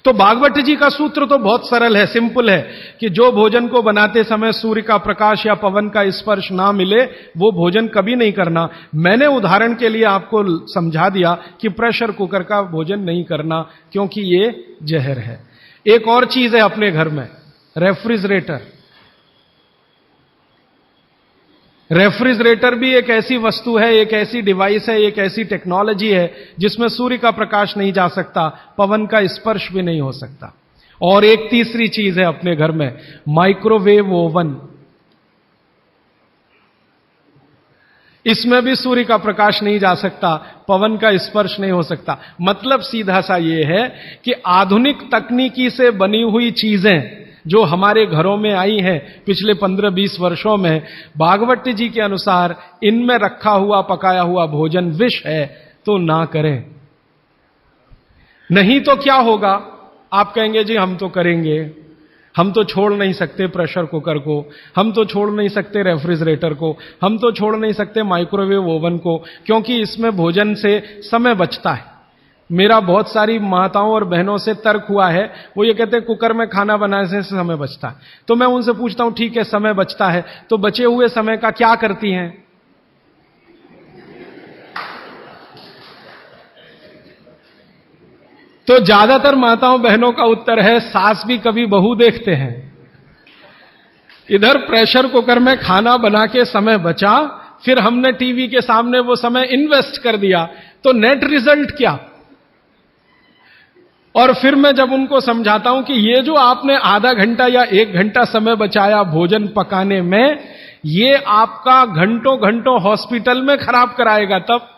तो भागवत जी का सूत्र तो बहुत सरल है, सिंपल है कि जो भोजन को बनाते समय सूर्य का प्रकाश या पवन का स्पर्श ना मिले वो भोजन कभी नहीं करना। मैंने उदाहरण के लिए आपको समझा दिया कि प्रेशर कुकर का भोजन नहीं करना क्योंकि ये जहर है। एक और चीज है अपने घर में, रेफ्रिजरेटर। रेफ्रिजरेटर भी एक ऐसी वस्तु है, एक ऐसी डिवाइस है, एक ऐसी टेक्नोलॉजी है जिसमें सूर्य का प्रकाश नहीं जा सकता, पवन का स्पर्श भी नहीं हो सकता। और एक तीसरी चीज है अपने घर में, माइक्रोवेव ओवन। इसमें भी सूर्य का प्रकाश नहीं जा सकता, पवन का स्पर्श नहीं हो सकता। मतलब सीधा सा यह है कि आधुनिक तकनीकी से बनी हुई चीजें जो हमारे घरों में आई हैं पिछले 15-20 वर्षों में, भागवत जी के अनुसार इनमें रखा हुआ पकाया हुआ भोजन विष है, तो ना करें। नहीं तो क्या होगा? आप कहेंगे जी हम तो करेंगे, हम तो छोड़ नहीं सकते प्रेशर कुकर को, हम तो छोड़ नहीं सकते रेफ्रिजरेटर को, हम तो छोड़ नहीं सकते माइक्रोवेव ओवन को, क्योंकि इसमें भोजन से समय बचता है। मेरा बहुत सारी माताओं और बहनों से तर्क हुआ है, वो ये कहते हैं कुकर में खाना बनाने से समय बचता है। तो मैं उनसे पूछता हूं ठीक है समय बचता है, तो बचे हुए समय का क्या करती हैं? तो ज्यादातर माताओं बहनों का उत्तर है सास भी कभी बहू देखते हैं। इधर प्रेशर कुकर में खाना बना के समय बचा, फिर हमने टीवी के सामने वो समय इन्वेस्ट कर दिया, तो नेट रिजल्ट क्या? और फिर मैं जब उनको समझाता हूं कि ये जो आपने आधा घंटा या 1 घंटा समय बचाया भोजन पकाने में, ये आपका घंटों घंटों हॉस्पिटल में खराब कराएगा। तब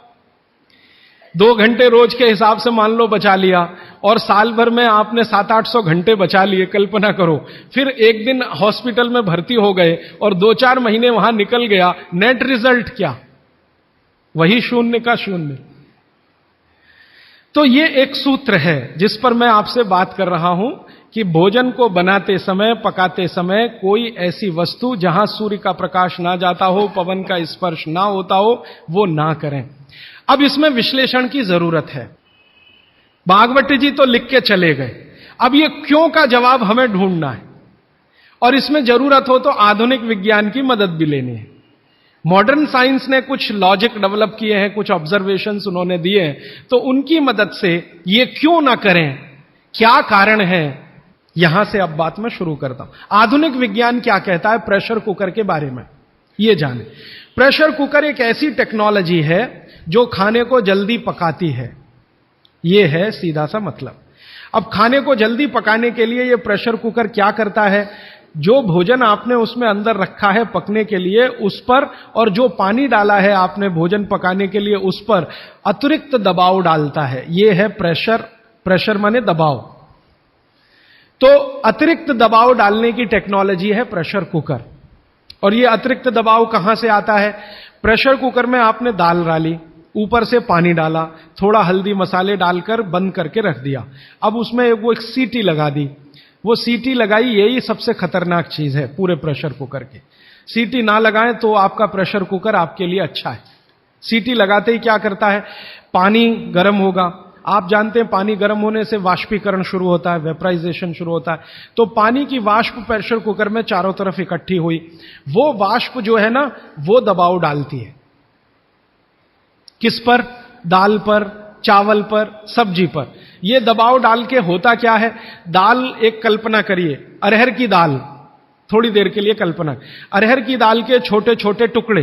2 घंटे रोज के हिसाब से मान लो बचा लिया, और साल भर में आपने 700-800 घंटे बचा लिए। कल्पना करो, फिर एक दिन हॉस्पिटल में भर्ती हो गए और 2-4 महीने वहां निकल गया, नेट रिजल्ट क्या? वही 0 का 0। तो ये एक सूत्र है जिस पर मैं आपसे बात कर रहा हूं कि भोजन को बनाते समय, पकाते समय कोई ऐसी वस्तु जहां सूर्य का प्रकाश ना जाता हो, पवन का स्पर्श ना होता हो, वो ना करें। अब इसमें विश्लेषण की जरूरत है। भागवत जी तो लिख के चले गए, अब ये क्यों का जवाब हमें ढूंढना है, और इसमें जरूरत हो तो आधुनिक विज्ञान की मदद भी लेनी है। मॉडर्न साइंस ने कुछ लॉजिक डेवलप किए हैं, कुछ ऑब्जर्वेशंस उन्होंने दिए हैं, तो उनकी मदद से ये क्यों ना करें, क्या कारण है, यहां से अब बात मैं शुरू करता हूं। आधुनिक विज्ञान क्या कहता है प्रेशर कुकर के बारे में, ये जाने। प्रेशर कुकर एक ऐसी टेक्नोलॉजी है जो खाने को जल्दी पकाती है, ये है सीधा सा मतलब। अब खाने को जल्दी पकाने के लिए ये प्रेशर कुकर क्या करता है, जो भोजन आपने उसमें अंदर रखा है पकने के लिए उस पर, और जो पानी डाला है आपने भोजन पकाने के लिए उस पर अतिरिक्त दबाव डालता है। यह है प्रेशर। प्रेशर माने दबाव। तो अतिरिक्त दबाव डालने की टेक्नोलॉजी है प्रेशर कुकर। और यह अतिरिक्त दबाव कहां से आता है? प्रेशर कुकर में आपने दाल डाली, ऊपर से पानी डाला, थोड़ा हल्दी मसाले डालकर बंद करके रख दिया। अब उसमें वो एक सीटी लगा दी, वो सीटी लगाई, यही सबसे खतरनाक चीज है पूरे प्रेशर कुकर के। सीटी ना लगाएं तो आपका प्रेशर कुकर आपके लिए अच्छा है। सीटी लगाते ही क्या करता है, पानी गर्म होगा। आप जानते हैं पानी गर्म होने से वाष्पीकरण शुरू होता है, वेपराइजेशन शुरू होता है। तो पानी की वाष्प प्रेशर कुकर में चारों तरफ इकट्ठी हुई, वो वाष्प जो है ना वो दबाव डालती है। किस पर? दाल पर, चावल पर, सब्जी पर। यह दबाव डाल के होता क्या है, दाल, एक कल्पना करिए अरहर की दाल, थोड़ी देर के लिए कल्पना, अरहर की दाल के छोटे छोटे टुकड़े,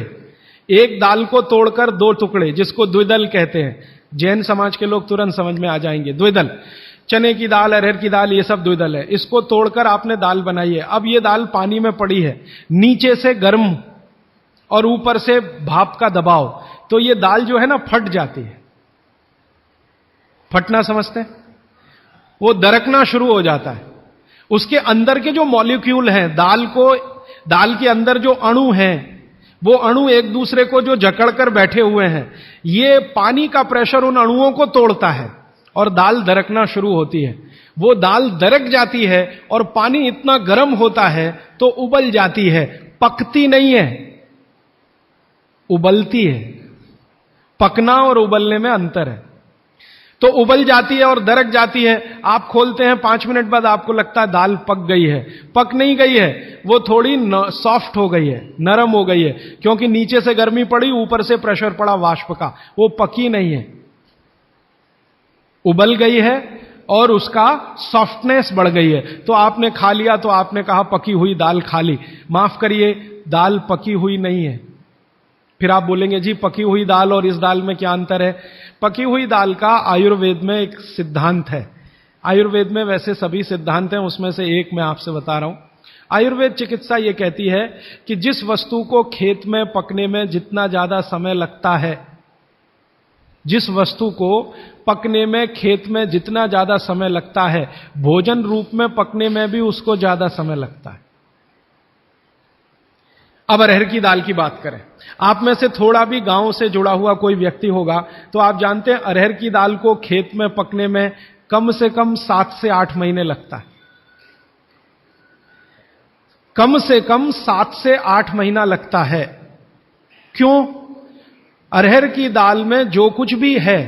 एक दाल को तोड़कर 2 टुकड़े, जिसको द्विदल कहते हैं। जैन समाज के लोग तुरंत समझ में आ जाएंगे। द्विदल, चने की दाल, अरहर की दाल, ये सब द्विदल है। इसको तोड़कर आपने दाल बनाई है। अब ये दाल पानी में पड़ी है, नीचे से गर्म और ऊपर से भाप का दबाव, तो ये दाल जो है ना फट जाती है। फटना समझते हैं? वो दरकना शुरू हो जाता है। उसके अंदर के जो मॉलिक्यूल हैं, दाल के अंदर जो अणु हैं, वो अणु एक दूसरे को जो जकड़कर बैठे हुए हैं, ये पानी का प्रेशर उन अणुओं को तोड़ता है और दाल दरकना शुरू होती है। वो दाल दरक जाती है और पानी इतना गर्म होता है तो उबल जाती है, पकती नहीं है, उबलती है। पकना और उबलने में अंतर है। तो उबल जाती है और दरक जाती है, आप खोलते हैं 5 मिनट बाद आपको लगता है दाल पक गई है। पक नहीं गई है, वो थोड़ी सॉफ्ट हो गई है, नरम हो गई है, क्योंकि नीचे से गर्मी पड़ी, ऊपर से प्रेशर पड़ा वाष्प का, वो पकी नहीं है, उबल गई है और उसका सॉफ्टनेस बढ़ गई है। तो आपने खा लिया तो आपने कहा पकी हुई दाल खा ली। माफ करिए, दाल पकी हुई नहीं है। फिर आप बोलेंगे जी पकी हुई दाल और इस दाल में क्या अंतर है? पकी हुई दाल का आयुर्वेद में एक सिद्धांत है। आयुर्वेद में वैसे सभी सिद्धांत हैं, उसमें से एक मैं आपसे बता रहा हूं। आयुर्वेद चिकित्सा यह कहती है कि जिस वस्तु को खेत में पकने में जितना ज्यादा समय लगता है, जिस वस्तु को पकने में खेत में जितना ज्यादा समय लगता है, भोजन रूप में पकने में भी उसको ज्यादा समय लगता है। अब अरहर की दाल की बात करें, आप में से थोड़ा भी गांव से जुड़ा हुआ कोई व्यक्ति होगा तो आप जानते हैं अरहर की दाल को खेत में पकने में कम से कम 7 से 8 महीने लगता है। कम से कम 7 से 8 महीना लगता है। क्यों? अरहर की दाल में जो कुछ भी है,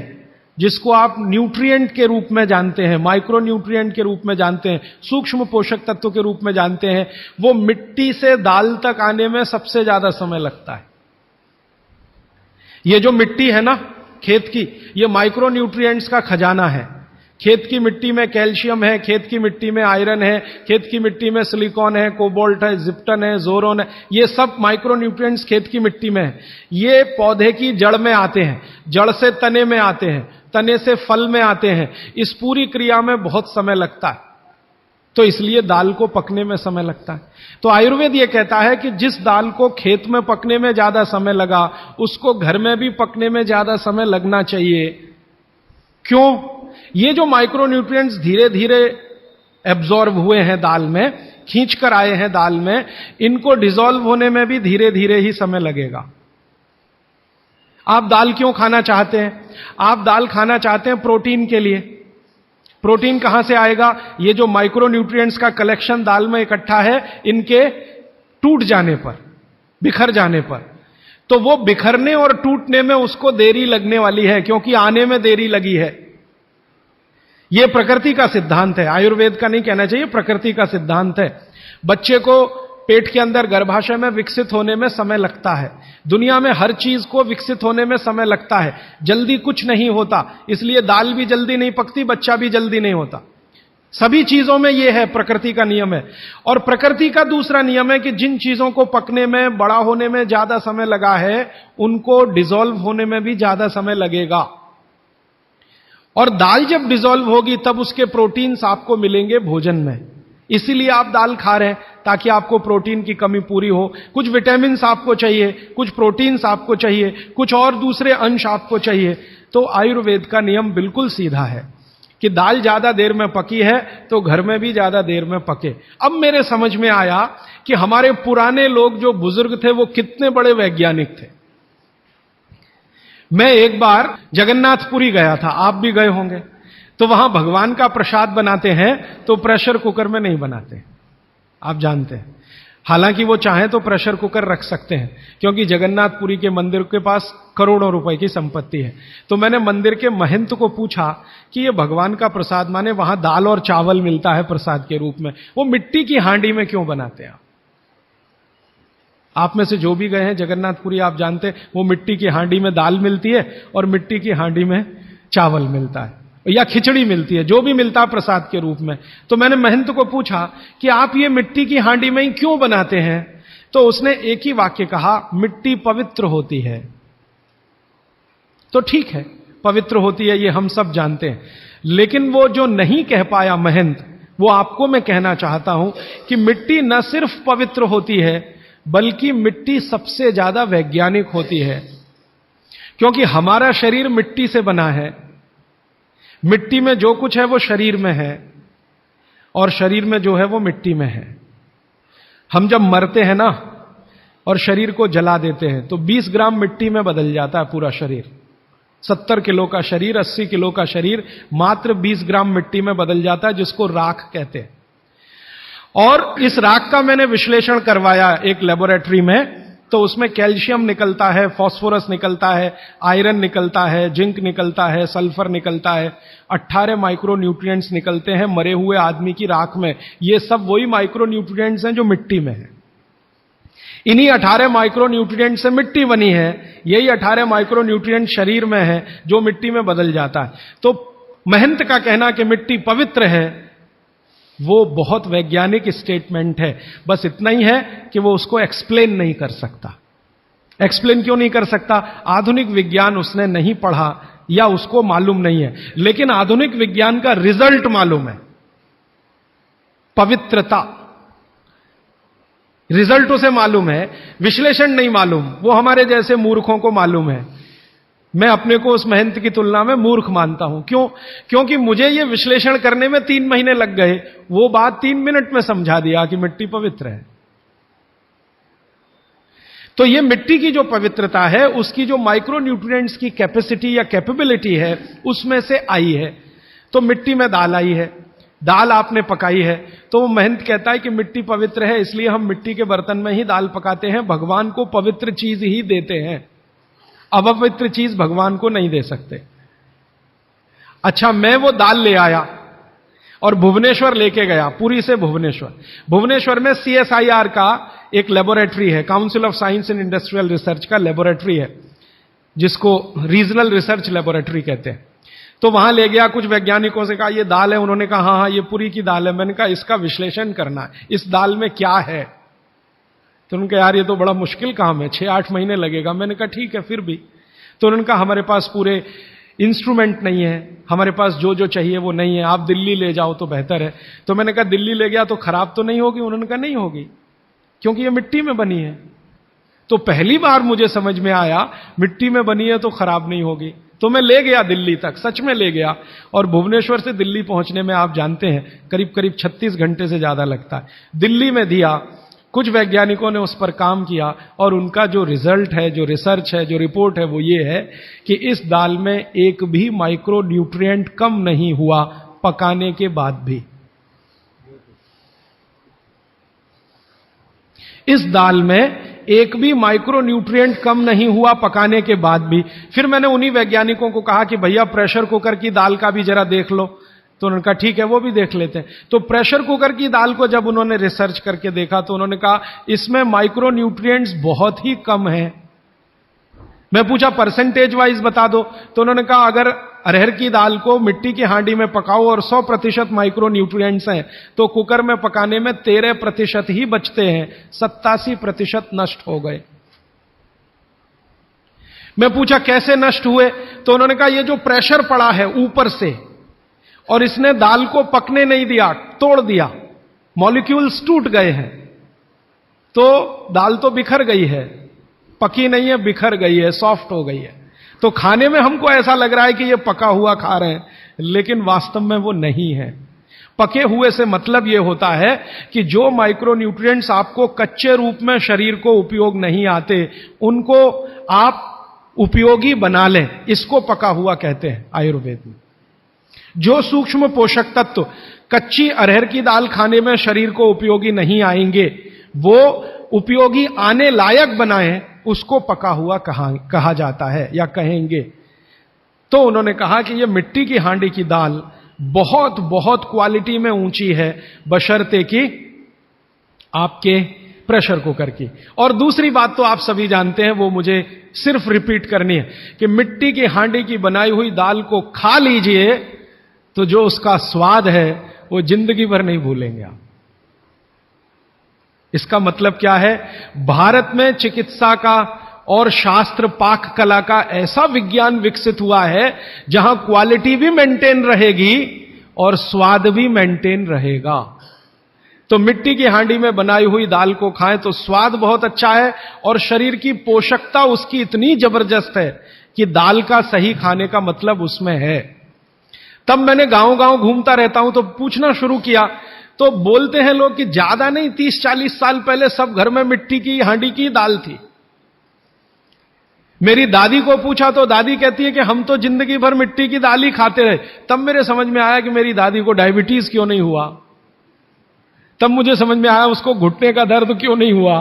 जिसको आप न्यूट्रिएंट के रूप में जानते हैं, माइक्रो न्यूट्रिएंट के रूप में जानते हैं, सूक्ष्म पोषक तत्व के रूप में जानते हैं, वो मिट्टी से दाल तक आने में सबसे ज्यादा समय लगता है। ये जो मिट्टी है ना खेत की, ये माइक्रो न्यूट्रिएंट्स का खजाना है। खेत की मिट्टी में कैल्शियम है, खेत की मिट्टी में आयरन है, खेत की मिट्टी में सिलिकॉन है, कोबाल्ट है, जिप्टन है, जोरोन है, ये सब माइक्रो न्यूट्रिएंट्स खेत की मिट्टी में है। ये पौधे की जड़ में आते हैं, जड़ से तने में आते हैं, तने से फल में आते हैं। इस पूरी क्रिया में बहुत समय लगता है, तो इसलिए दाल को पकने में समय लगता है। तो आयुर्वेद यह कहता है कि जिस दाल को खेत में पकने में ज्यादा समय लगा, उसको घर में भी पकने में ज्यादा समय लगना चाहिए। क्यों? ये जो माइक्रो न्यूट्रिएंट्स धीरे धीरे एब्जॉर्ब हुए हैं दाल में, खींच कर आए हैं दाल में, इनको डिसॉल्व होने में भी धीरे धीरे ही समय लगेगा। आप दाल क्यों खाना चाहते हैं? आप दाल खाना चाहते हैं प्रोटीन के लिए। प्रोटीन कहां से आएगा? ये जो माइक्रो न्यूट्रिएंट्स का कलेक्शन दाल में इकट्ठा है, इनके टूट जाने पर, बिखर जाने पर, तो वो बिखरने और टूटने में उसको देरी लगने वाली है, क्योंकि आने में देरी लगी है। यह प्रकृति का सिद्धांत है, आयुर्वेद का नहीं कहना चाहिए, प्रकृति का सिद्धांत है। बच्चे को पेट के अंदर गर्भाशय में विकसित होने में समय लगता है। दुनिया में हर चीज को विकसित होने में समय लगता है, जल्दी कुछ नहीं होता। इसलिए दाल भी जल्दी नहीं पकती, बच्चा भी जल्दी नहीं होता। सभी चीजों में यह है, प्रकृति का नियम है। और प्रकृति का दूसरा नियम है कि जिन चीजों को पकने में, बड़ा होने में ज्यादा समय लगा है, उनको डिसॉल्व होने में भी ज्यादा समय लगेगा। और दाल जब डिसॉल्व होगी तब उसके प्रोटीन्स आपको मिलेंगे भोजन में। इसीलिए आप दाल खा रहे हैं, ताकि आपको प्रोटीन की कमी पूरी हो। कुछ विटामिन आपको चाहिए, कुछ प्रोटीन्स आपको चाहिए, कुछ और दूसरे अंश आपको चाहिए। तो आयुर्वेद का नियम बिल्कुल सीधा है कि दाल ज्यादा देर में पकी है तो घर में भी ज्यादा देर में पके। अब मेरे समझ में आया कि हमारे पुराने लोग जो बुजुर्ग थे वो कितने बड़े वैज्ञानिक थे। मैं एक बार जगन्नाथपुरी गया था, आप भी गए होंगे। तो वहां भगवान का प्रसाद बनाते हैं तो प्रेशर कुकर में नहीं बनाते, आप जानते हैं। हालांकि वो चाहें तो प्रेशर कुकर रख सकते हैं, क्योंकि जगन्नाथपुरी के मंदिर के पास करोड़ों रुपए की संपत्ति है। तो मैंने मंदिर के महंत को पूछा कि ये भगवान का प्रसाद, माने वहां दाल और चावल मिलता है प्रसाद के रूप में, वो मिट्टी की हांडी में क्यों बनाते हैं? आप में से जो भी गए हैं जगन्नाथपुरी, आप जानते हैं वो मिट्टी की हांडी में दाल मिलती है और मिट्टी की हांडी में चावल मिलता है, या खिचड़ी मिलती है, जो भी मिलता है प्रसाद के रूप में। तो मैंने महंत को पूछा कि आप ये मिट्टी की हांडी में ही क्यों बनाते हैं? तो उसने एक ही वाक्य कहा, मिट्टी पवित्र होती है। तो ठीक है, पवित्र होती है, ये हम सब जानते हैं। लेकिन वो जो नहीं कह पाया महंत, वो आपको मैं कहना चाहता हूं कि मिट्टी न सिर्फ पवित्र होती है, बल्कि मिट्टी सबसे ज्यादा वैज्ञानिक होती है। क्योंकि हमारा शरीर मिट्टी से बना है, मिट्टी में जो कुछ है वो शरीर में है, और शरीर में जो है वो मिट्टी में है। हम जब मरते हैं ना और शरीर को जला देते हैं तो 20 ग्राम मिट्टी में बदल जाता है पूरा शरीर। 70 किलो का शरीर, 80 किलो का शरीर मात्र 20 ग्राम मिट्टी में बदल जाता है, जिसको राख कहते हैं। और इस राख का मैंने विश्लेषण करवाया एक लेबोरेटरी में, तो उसमें कैल्शियम निकलता है, फास्फोरस निकलता है, आयरन निकलता है, जिंक निकलता है, सल्फर निकलता है, 18 माइक्रो न्यूट्रिएंट्स निकलते हैं मरे हुए आदमी की राख में। ये सब वही माइक्रो न्यूट्रिएंट्स हैं जो मिट्टी में है। इन्हीं 18 माइक्रो न्यूट्रिएंट से मिट्टी बनी है, यही 18 माइक्रो न्यूट्रिएंट शरीर में है जो मिट्टी में बदल जाता है। तो महंत का कहना कि मिट्टी पवित्र है, वो बहुत वैज्ञानिक स्टेटमेंट है। बस इतना ही है कि वो उसको एक्सप्लेन नहीं कर सकता। एक्सप्लेन क्यों नहीं कर सकता? आधुनिक विज्ञान उसने नहीं पढ़ा या उसको मालूम नहीं है, लेकिन आधुनिक विज्ञान का रिजल्ट मालूम है, पवित्रता। रिजल्ट उसे मालूम है, विश्लेषण नहीं मालूम। वो हमारे जैसे मूर्खों को मालूम है। मैं अपने को उस महंत की तुलना में मूर्ख मानता हूं। क्यों? क्योंकि मुझे ये विश्लेषण करने में 3 महीने लग गए, वो बात 3 मिनट में समझा दिया कि मिट्टी पवित्र है। तो ये मिट्टी की जो पवित्रता है, उसकी जो माइक्रो न्यूट्रिएंट्स की कैपेसिटी या कैपेबिलिटी है, उसमें से आई है। तो मिट्टी में दाल आई है, दाल आपने पकाई है, तो वो महंत कहता है कि मिट्टी पवित्र है, इसलिए हम मिट्टी के बर्तन में ही दाल पकाते हैं। भगवान को पवित्र चीज ही देते हैं, अपवित्र चीज भगवान को नहीं दे सकते। अच्छा, मैं वो दाल ले आया और भुवनेश्वर लेके गया, पुरी से भुवनेश्वर। भुवनेश्वर में CSIR का एक लेबोरेटरी है, council of science and industrial research का लेबोरेटरी है, जिसको रीजनल रिसर्च लेबोरेटरी कहते हैं। तो वहां ले गया, कुछ वैज्ञानिकों से कहा ये दाल है, उन्होंने कहा हाँ हाँ ये पुरी की दाल है। मैंने कहा इसका विश्लेषण करना है, इस दाल में क्या है। तो उन्होंने कहा यार ये तो बड़ा मुश्किल काम है, 6-8 महीने लगेगा। मैंने कहा ठीक है फिर भी। तो उन्होंने कहा हमारे पास पूरे इंस्ट्रूमेंट नहीं है, हमारे पास जो जो चाहिए वो नहीं है, आप दिल्ली ले जाओ तो बेहतर है। तो मैंने कहा दिल्ली ले गया तो खराब तो नहीं होगी? उन्होंने कहा नहीं होगी, क्योंकि ये मिट्टी में बनी है। तो पहली बार मुझे समझ में आया मिट्टी में बनी है तो खराब नहीं होगी। तो मैं ले गया दिल्ली तक, सच में ले गया। और भुवनेश्वर से दिल्ली पहुंचने में आप जानते हैं करीब करीब 36 घंटे से ज्यादा लगता है। दिल्ली में दिया, कुछ वैज्ञानिकों ने उस पर काम किया और उनका जो रिजल्ट है, जो रिसर्च है, जो रिपोर्ट है, वो ये है कि इस दाल में एक भी माइक्रो न्यूट्रिएंट कम नहीं हुआ पकाने के बाद भी। इस दाल में एक भी माइक्रो न्यूट्रिएंट कम नहीं हुआ पकाने के बाद भी। फिर मैंने उन्हीं वैज्ञानिकों को कहा कि भैया प्रेशर कुकर की दाल का भी जरा देख लो। तो उन्होंने कहा ठीक है वो भी देख लेते हैं। तो प्रेशर कुकर की दाल को जब उन्होंने रिसर्च करके देखा तो उन्होंने कहा इसमें माइक्रो न्यूट्रिएंट्स बहुत ही कम हैं। मैं पूछा परसेंटेज वाइज बता दो, तो उन्होंने कहा अगर अरहर की दाल को मिट्टी की हांडी में पकाओ और 100% माइक्रो न्यूट्रिएंट्स हैं तो कुकर में पकाने में 13% ही बचते हैं, 87% नष्ट हो गए। मैं पूछा कैसे नष्ट हुए, तो उन्होंने कहा ये जो प्रेशर पड़ा है ऊपर से और इसने दाल को पकने नहीं दिया, तोड़ दिया, मॉलिक्यूल्स टूट गए हैं, तो दाल तो बिखर गई है, पकी नहीं है, बिखर गई है, सॉफ्ट हो गई है। तो खाने में हमको ऐसा लग रहा है कि ये पका हुआ खा रहे हैं, लेकिन वास्तव में वो नहीं है। पके हुए से मतलब यह होता है कि जो माइक्रो न्यूट्रिएंट्स आपको कच्चे रूप में शरीर को उपयोग नहीं आते, उनको आप उपयोगी बना लें, इसको पका हुआ कहते हैं आयुर्वेद में। जो सूक्ष्म पोषक तत्व कच्ची अरहर की दाल खाने में शरीर को उपयोगी नहीं आएंगे, वो उपयोगी आने लायक बनाएं, उसको पका हुआ कहा जाता है या कहेंगे। तो उन्होंने कहा कि यह मिट्टी की हांडी की दाल बहुत बहुत क्वालिटी में ऊंची है, बशर्ते कि आपके प्रेशर कुकर की। और दूसरी बात तो आप सभी जानते हैं, वो मुझे सिर्फ रिपीट करनी है कि मिट्टी की हांडी की बनाई हुई दाल को खा लीजिए तो जो उसका स्वाद है वो जिंदगी भर नहीं भूलेंगे आप। इसका मतलब क्या है? भारत में चिकित्सा का और शास्त्र पाक कला का ऐसा विज्ञान विकसित हुआ है जहां क्वालिटी भी मेंटेन रहेगी और स्वाद भी मेंटेन रहेगा। तो मिट्टी की हांडी में बनाई हुई दाल को खाएं तो स्वाद बहुत अच्छा है और शरीर की पोषकता उसकी इतनी जबरदस्त है कि दाल का सही खाने का मतलब उसमें है। तब मैंने गांव-गांव घूमता रहता हूं तो पूछना शुरू किया, तो बोलते हैं लोग कि ज्यादा नहीं 30-40 साल पहले सब घर में मिट्टी की हांडी की दाल थी। मेरी दादी को पूछा तो दादी कहती है कि हम तो जिंदगी भर मिट्टी की दाल ही खाते रहे। तब मेरे समझ में आया कि मेरी दादी को डायबिटीज क्यों नहीं हुआ। तब मुझे समझ में आया उसको घुटने का दर्द क्यों नहीं हुआ।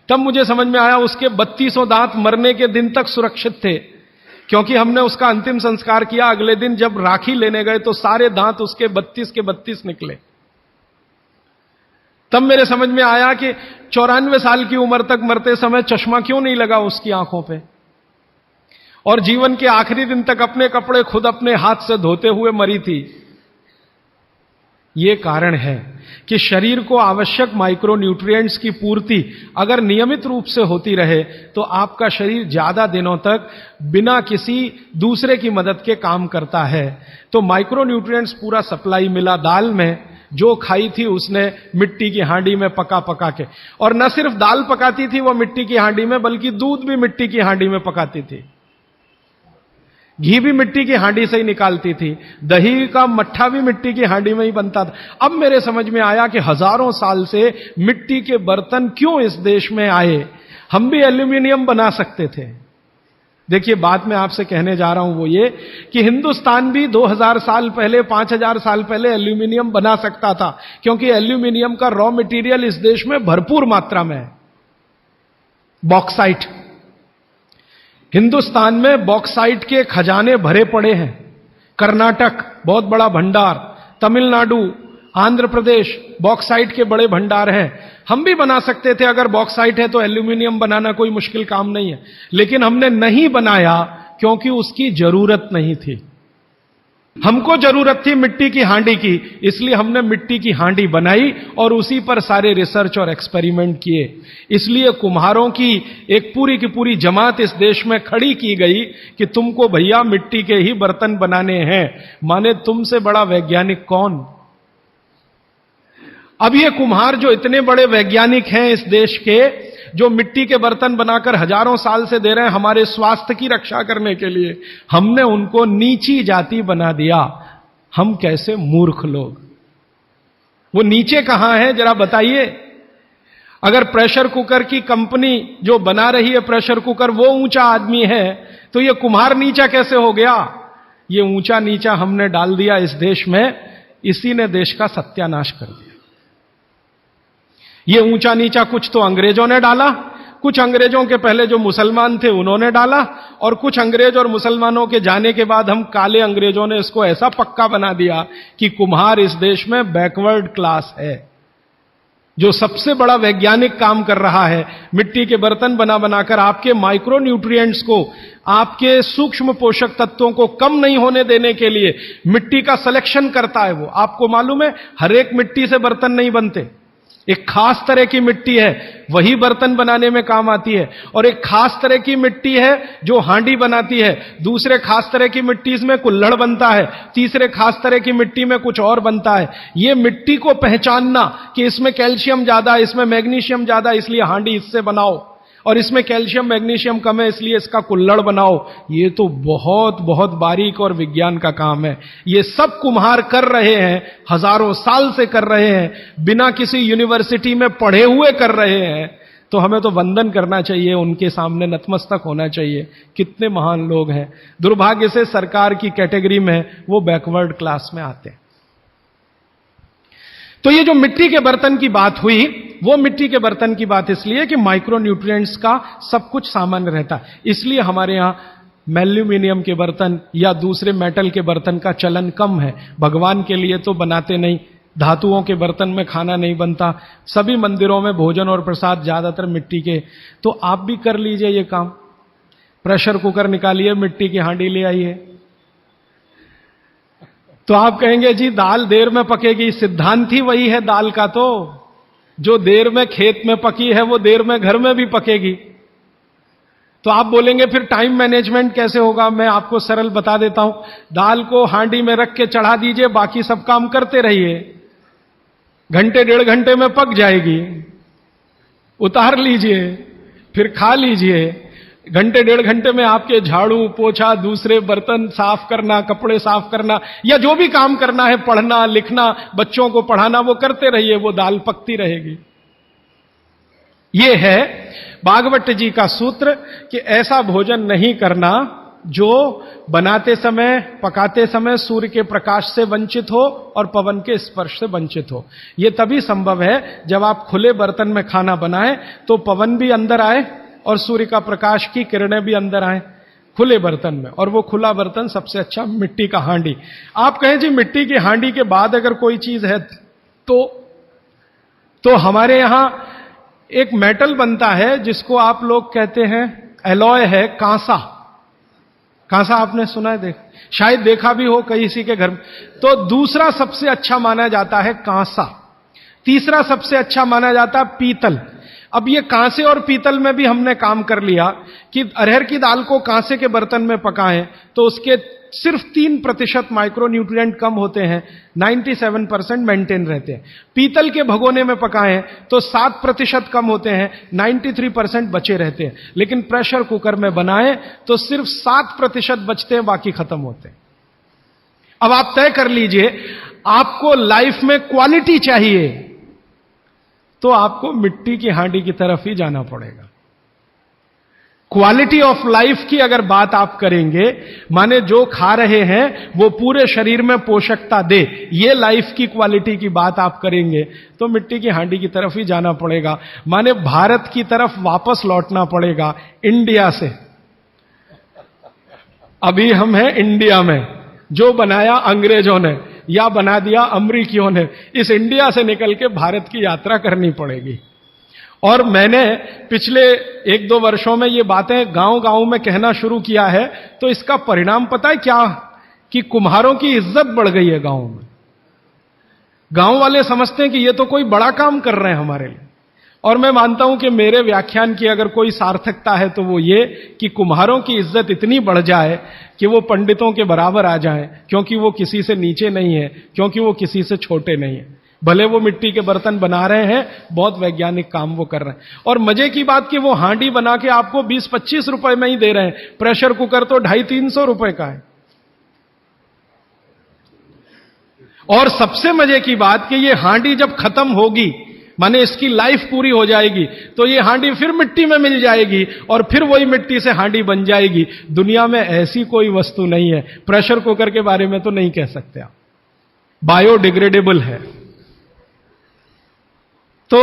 तब मुझे समझ में आया उसके 3200 दांत मरने के दिन तक सुरक्षित थे, क्योंकि हमने उसका अंतिम संस्कार किया। अगले दिन जब राखी लेने गए तो सारे दांत उसके 32 के 32 निकले। तब मेरे समझ में आया कि 94 साल की उम्र तक मरते समय चश्मा क्यों नहीं लगा उसकी आंखों पे, और जीवन के आखिरी दिन तक अपने कपड़े खुद अपने हाथ से धोते हुए मरी थी। यह कारण है कि शरीर को आवश्यक माइक्रोन्यूट्रिएंट्स की पूर्ति अगर नियमित रूप से होती रहे तो आपका शरीर ज्यादा दिनों तक बिना किसी दूसरे की मदद के काम करता है। तो माइक्रोन्यूट्रिएंट्स पूरा सप्लाई मिला। दाल में जो खाई थी उसने मिट्टी की हांडी में पका पका के, और न सिर्फ दाल पकाती थी वो मिट्टी की हांडी में, बल्कि दूध भी मिट्टी की हांडी में पकाती थी, घी भी मिट्टी की हांडी से ही निकालती थी, दही का मट्ठा भी मिट्टी की हांडी में ही बनता था। अब मेरे समझ में आया कि हजारों साल से मिट्टी के बर्तन क्यों इस देश में आए, हम भी एल्यूमिनियम बना सकते थे। देखिए, बात मैं आपसे कहने जा रहा हूं वो ये कि हिंदुस्तान भी 2000 साल पहले, 5000 साल पहले एल्यूमिनियम बना सकता था, क्योंकि एल्यूमिनियम का रॉ मटेरियल इस देश में भरपूर मात्रा में है। बॉक्साइट, हिंदुस्तान में बॉक्साइट के खजाने भरे पड़े हैं। कर्नाटक बहुत बड़ा भंडार, तमिलनाडु, आंध्र प्रदेश बॉक्साइट के बड़े भंडार हैं। हम भी बना सकते थे, अगर बॉक्साइट है तो एल्यूमिनियम बनाना कोई मुश्किल काम नहीं है, लेकिन हमने नहीं बनाया क्योंकि उसकी जरूरत नहीं थी। हमको जरूरत थी मिट्टी की हांडी की, इसलिए हमने मिट्टी की हांडी बनाई और उसी पर सारे रिसर्च और एक्सपेरिमेंट किए। इसलिए कुम्हारों की एक पूरी की पूरी जमात इस देश में खड़ी की गई कि तुमको भैया मिट्टी के ही बर्तन बनाने हैं। माने तुमसे बड़ा वैज्ञानिक कौन? अब ये कुम्हार जो इतने बड़े वैज्ञानिक हैं इस देश के, जो मिट्टी के बर्तन बनाकर हजारों साल से दे रहे हैं हमारे स्वास्थ्य की रक्षा करने के लिए, हमने उनको नीची जाति बना दिया। हम कैसे मूर्ख लोग! वो नीचे कहां है जरा बताइए। अगर प्रेशर कुकर की कंपनी जो बना रही है प्रेशर कुकर वो ऊंचा आदमी है, तो ये कुम्हार नीचा कैसे हो गया? ये ऊंचा नीचा हमने डाल दिया इस देश में, इसी ने देश का सत्यानाश कर दिया। ये ऊंचा नीचा कुछ तो अंग्रेजों ने डाला, कुछ अंग्रेजों के पहले जो मुसलमान थे उन्होंने डाला, और कुछ अंग्रेज और मुसलमानों के जाने के बाद हम काले अंग्रेजों ने इसको ऐसा पक्का बना दिया कि कुम्हार इस देश में बैकवर्ड क्लास है। जो सबसे बड़ा वैज्ञानिक काम कर रहा है मिट्टी के बर्तन बना बनाकर आपके माइक्रो न्यूट्रिएंट्स को, आपके सूक्ष्म पोषक तत्वों को कम नहीं होने देने के लिए मिट्टी का सिलेक्शन करता है वो। आपको मालूम है हर एक मिट्टी से बर्तन नहीं बनते। एक खास तरह की मिट्टी है वही बर्तन बनाने में काम आती है, और एक खास तरह की मिट्टी है जो हांडी बनाती है, दूसरे खास तरह की मिट्टी में कुल्हड़ बनता है, तीसरे खास तरह की मिट्टी में कुछ और बनता है। ये मिट्टी को पहचानना कि इसमें कैल्शियम ज्यादा, इसमें मैग्नीशियम ज्यादा इसलिए हांडी इससे बनाओ, और इसमें कैल्शियम मैग्नीशियम कम है इसलिए इसका कुल्हड़ बनाओ, ये तो बहुत बहुत बारीक और विज्ञान का काम है। ये सब कुम्हार कर रहे हैं, हजारों साल से कर रहे हैं, बिना किसी यूनिवर्सिटी में पढ़े हुए कर रहे हैं। तो हमें तो वंदन करना चाहिए, उनके सामने नतमस्तक होना चाहिए। कितने महान लोग हैं। दुर्भाग्य से सरकार की कैटेगरी में वो बैकवर्ड क्लास में आते हैं। तो ये जो मिट्टी के बर्तन की बात हुई, वो मिट्टी के बर्तन की बात इसलिए कि माइक्रो न्यूट्रिएंट्स का सब कुछ सामान्य रहता है, इसलिए हमारे यहां एल्यूमिनियम के बर्तन या दूसरे मेटल के बर्तन का चलन कम है। भगवान के लिए तो बनाते नहीं, धातुओं के बर्तन में खाना नहीं बनता, सभी मंदिरों में भोजन और प्रसाद ज्यादातर मिट्टी के। तो आप भी कर लीजिए ये काम, प्रेशर कुकर निकालिए, मिट्टी की हांडी ले आइए। तो आप कहेंगे जी दाल देर में पकेगी, सिद्धांत ही वही है दाल का, तो जो देर में खेत में पकी है वो देर में घर में भी पकेगी। तो आप बोलेंगे फिर टाइम मैनेजमेंट कैसे होगा? मैं आपको सरल बता देता हूं। दाल को हांडी में रख के चढ़ा दीजिए, बाकी सब काम करते रहिए, घंटे डेढ़ घंटे में पक जाएगी। उतार लीजिए, फिर खा लीजिए। घंटे डेढ़ घंटे में आपके झाड़ू पोछा, दूसरे बर्तन साफ करना, कपड़े साफ करना, या जो भी काम करना है, पढ़ना लिखना, बच्चों को पढ़ाना, वो करते रहिए, वो दाल पकती रहेगी। ये है भागवत जी का सूत्र कि ऐसा भोजन नहीं करना जो बनाते समय, पकाते समय सूर्य के प्रकाश से वंचित हो और पवन के स्पर्श से वंचित हो। यह तभी संभव है जब आप खुले बर्तन में खाना बनाएं तो पवन भी अंदर आए और सूर्य का प्रकाश की किरणें भी अंदर आए खुले बर्तन में। और वो खुला बर्तन सबसे अच्छा मिट्टी का हांडी। आप कहें जी मिट्टी की हांडी के बाद अगर कोई चीज है तो हमारे यहां एक मेटल बनता है जिसको आप लोग कहते हैं एलॉय है, कांसा। कांसा आपने सुना है, शायद देखा भी हो किसी के घर में। तो दूसरा सबसे अच्छा माना जाता है कांसा, तीसरा सबसे अच्छा माना जाता है पीतल। अब ये कांसे और पीतल में भी हमने काम कर लिया कि अरहर की दाल को कांसे के बर्तन में पकाएं तो उसके सिर्फ 3% माइक्रोन्यूट्रिएंट कम होते हैं, 97% मेंटेन रहते हैं। पीतल के भगोने में पकाएं तो 7% कम होते हैं, 93% बचे रहते हैं। लेकिन प्रेशर कुकर में बनाएं तो सिर्फ 7% बचते हैं, बाकी खत्म होते हैं। अब आप तय कर लीजिए, आपको लाइफ में क्वालिटी चाहिए तो आपको मिट्टी की हांडी की तरफ ही जाना पड़ेगा। क्वालिटी ऑफ लाइफ की अगर बात आप करेंगे, माने जो खा रहे हैं वो पूरे शरीर में पोषकता दे, ये लाइफ की क्वालिटी की बात आप करेंगे तो मिट्टी की हांडी की तरफ ही जाना पड़ेगा। माने भारत की तरफ वापस लौटना पड़ेगा, इंडिया से। अभी हम हैं इंडिया में, जो बनाया अंग्रेजों ने या बना दिया अमरीकियों ने। इस इंडिया से निकल के भारत की यात्रा करनी पड़ेगी। और मैंने पिछले 1-2 वर्षों में ये बातें गांव-गांव में कहना शुरू किया है, तो इसका परिणाम पता है क्या? कि कुम्हारों की इज्जत बढ़ गई है गांव में। गांव वाले समझते हैं कि ये तो कोई बड़ा काम कर रहे हैं हमारे लिए। और मैं मानता हूं कि मेरे व्याख्यान की अगर कोई सार्थकता है तो वो ये कि कुम्हारों की इज्जत इतनी बढ़ जाए कि वो पंडितों के बराबर आ जाएं, क्योंकि वो किसी से नीचे नहीं है, क्योंकि वो किसी से छोटे नहीं है। भले वो मिट्टी के बर्तन बना रहे हैं, बहुत वैज्ञानिक काम वो कर रहे हैं। और मजे की बात कि वो हांडी बना के आपको 20-25 रुपए में ही दे रहे हैं, प्रेशर कुकर तो 250-300 रुपए का है। और सबसे मजे की बात कि ये हांडी जब खत्म होगी, माने इसकी लाइफ पूरी हो जाएगी, तो ये हांडी फिर मिट्टी में मिल जाएगी और फिर वही मिट्टी से हांडी बन जाएगी। दुनिया में ऐसी कोई वस्तु नहीं है। प्रेशर कुकर के बारे में तो नहीं कह सकते आप, बायोडिग्रेडेबल है। तो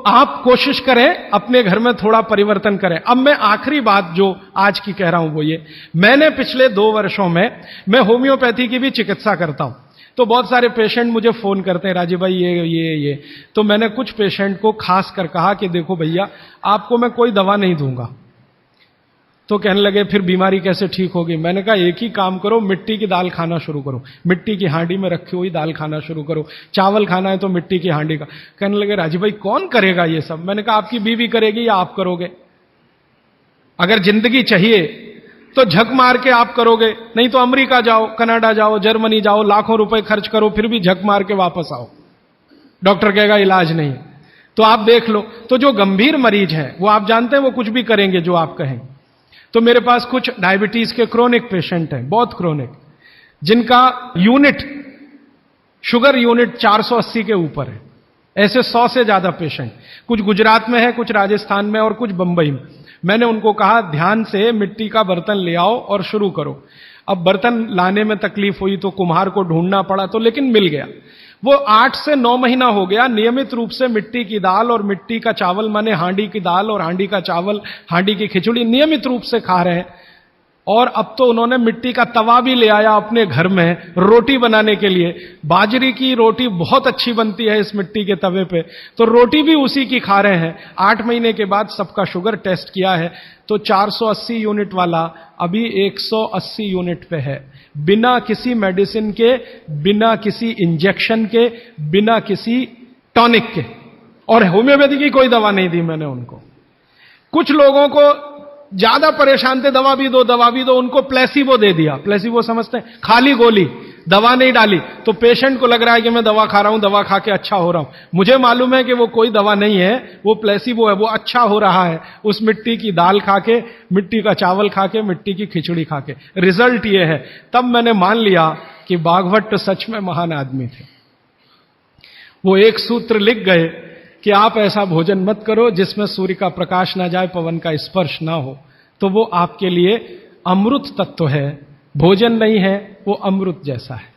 आप कोशिश करें अपने घर में थोड़ा परिवर्तन करें। अब मैं आखिरी बात जो आज की कह रहा हूं वो ये, मैंने पिछले 2 वर्षों में मैं होम्योपैथी की भी चिकित्सा करता हूं। तो बहुत सारे पेशेंट मुझे फोन करते हैं, राजीव भाई ये। तो मैंने कुछ पेशेंट को खास कर कहा कि देखो भैया, आपको मैं कोई दवा नहीं दूंगा। तो कहने लगे फिर बीमारी कैसे ठीक होगी? मैंने कहा एक ही काम करो, मिट्टी की दाल खाना शुरू करो, मिट्टी की हांडी में रखी हुई दाल खाना शुरू करो। चावल खाना है तो मिट्टी की हांडी का। कहने लगे राजीव भाई कौन करेगा ये सब? मैंने कहा आपकी बीवी करेगी या आप करोगे? अगर जिंदगी चाहिए तो झक मार के आप करोगे, नहीं तो अमेरिका जाओ, कनाडा जाओ, जर्मनी जाओ, लाखों रुपए खर्च करो, फिर भी झक मार के वापस आओ, डॉक्टर कहेगा इलाज नहीं। तो आप देख लो, तो जो गंभीर मरीज है वो आप जानते हैं वो कुछ भी करेंगे जो आप कहें। तो मेरे पास कुछ डायबिटीज के क्रोनिक पेशेंट हैं, बहुत क्रोनिक, जिनका यूनिट, शुगर यूनिट 480 के ऊपर है। ऐसे 100 से ज्यादा पेशेंट, कुछ गुजरात में है, कुछ राजस्थान में और कुछ बंबई में। मैंने उनको कहा ध्यान से मिट्टी का बर्तन ले आओ और शुरू करो। अब बर्तन लाने में तकलीफ हुई तो कुम्हार को ढूंढना पड़ा, तो लेकिन मिल गया। वो 8 से 9 महीना हो गया नियमित रूप से मिट्टी की दाल और मिट्टी का चावल, माने हांडी की दाल और हांडी का चावल, हांडी की खिचड़ी नियमित रूप से खा रहे हैं। और अब तो उन्होंने मिट्टी का तवा भी ले आया अपने घर में रोटी बनाने के लिए। बाजरी की रोटी बहुत अच्छी बनती है इस मिट्टी के तवे पे, तो रोटी भी उसी की खा रहे हैं। 8 महीने के बाद सबका शुगर टेस्ट किया है तो 480 यूनिट वाला अभी 180 यूनिट पे है, बिना किसी मेडिसिन के, बिना किसी इंजेक्शन के, बिना किसी टॉनिक के। और होम्योपैथी की कोई दवा नहीं दी मैंने उनको। कुछ लोगों को ज्यादा परेशान थे, दवा भी दो, उनको प्लेसिबो दे दिया। प्लेसिबो समझते हैं? खाली गोली, दवा नहीं डाली। तो पेशेंट को लग रहा है कि मैं दवा खा रहा हूं, दवा खा के अच्छा हो रहा हूं। मुझे मालूम है कि वो कोई दवा नहीं है, वो प्लेसिबो है, वो अच्छा हो रहा है उस मिट्टी की दाल खा के, मिट्टी का चावल खा के, मिट्टी की खिचड़ी खा के। रिजल्ट ये है। तब मैंने मान लिया कि बाघभट्ट सच में महान आदमी थे। वो एक सूत्र लिख गए कि आप ऐसा भोजन मत करो जिसमें सूर्य का प्रकाश ना जाए, पवन का स्पर्श ना हो। तो वो आपके लिए अमृत तत्व है, भोजन नहीं है, वो अमृत जैसा है।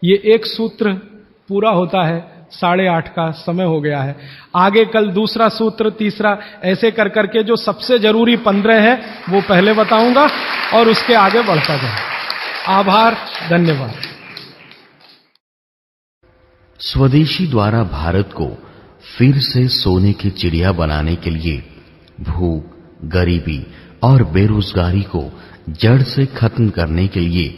ये एक सूत्र पूरा होता है, 8:30 का समय हो गया है। आगे कल दूसरा सूत्र, तीसरा, ऐसे कर करके जो सबसे जरूरी 15 है वो पहले बताऊंगा और उसके आगे बढ़ता जाए। आभार, धन्यवाद।
स्वदेशी द्वारा भारत को फिर से सोने की चिड़िया बनाने के लिए भूख, गरीबी और बेरोजगारी को जड़ से खत्म करने के लिए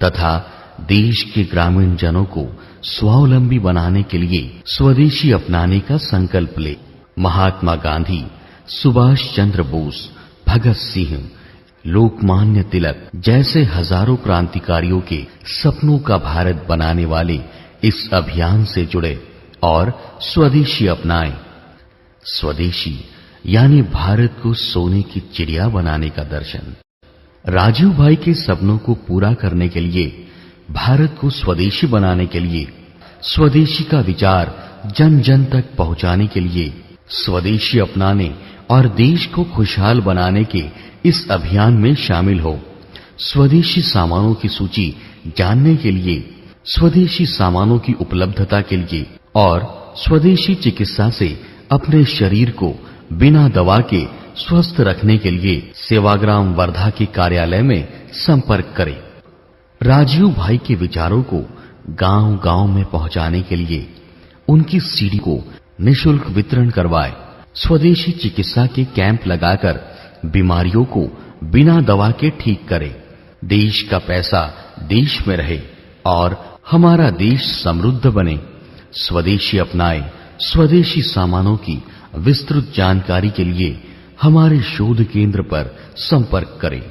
तथा देश के ग्रामीण जनों को स्वावलंबी बनाने के लिए स्वदेशी अपनाने का संकल्प ले। महात्मा गांधी, सुभाष चंद्र बोस, भगत सिंह, लोकमान्य तिलक जैसे हजारों क्रांतिकारियों के सपनों का भारत बनाने वाले इस अभियान से जुड़े और स्वदेशी अपनाएं। स्वदेशी यानी भारत को सोने की चिड़िया बनाने का दर्शन। राजीव भाई के सपनों को पूरा करने के लिए, भारत को स्वदेशी बनाने के लिए, स्वदेशी का विचार जन जन तक पहुंचाने के लिए, स्वदेशी अपनाने और देश को खुशहाल बनाने के इस अभियान में शामिल हो। स्वदेशी सामानों की सूची जानने के लिए, स्वदेशी सामानों की उपलब्धता के लिए और स्वदेशी चिकित्सा से अपने शरीर को बिना दवा के स्वस्थ रखने के लिए सेवाग्राम वर्धा के कार्यालय में संपर्क करें। राजीव भाई के विचारों को गांव-गांव में पहुंचाने के लिए उनकी सीडी को निशुल्क वितरण करवाएं। स्वदेशी चिकित्सा के कैंप लगाकर बीमारियों को बिना दवा के ठीक करें। देश का पैसा देश में रहे और हमारा देश समृद्ध बने। स्वदेशी अपनाएं। स्वदेशी सामानों की विस्तृत जानकारी के लिए हमारे शोध केंद्र पर संपर्क करें।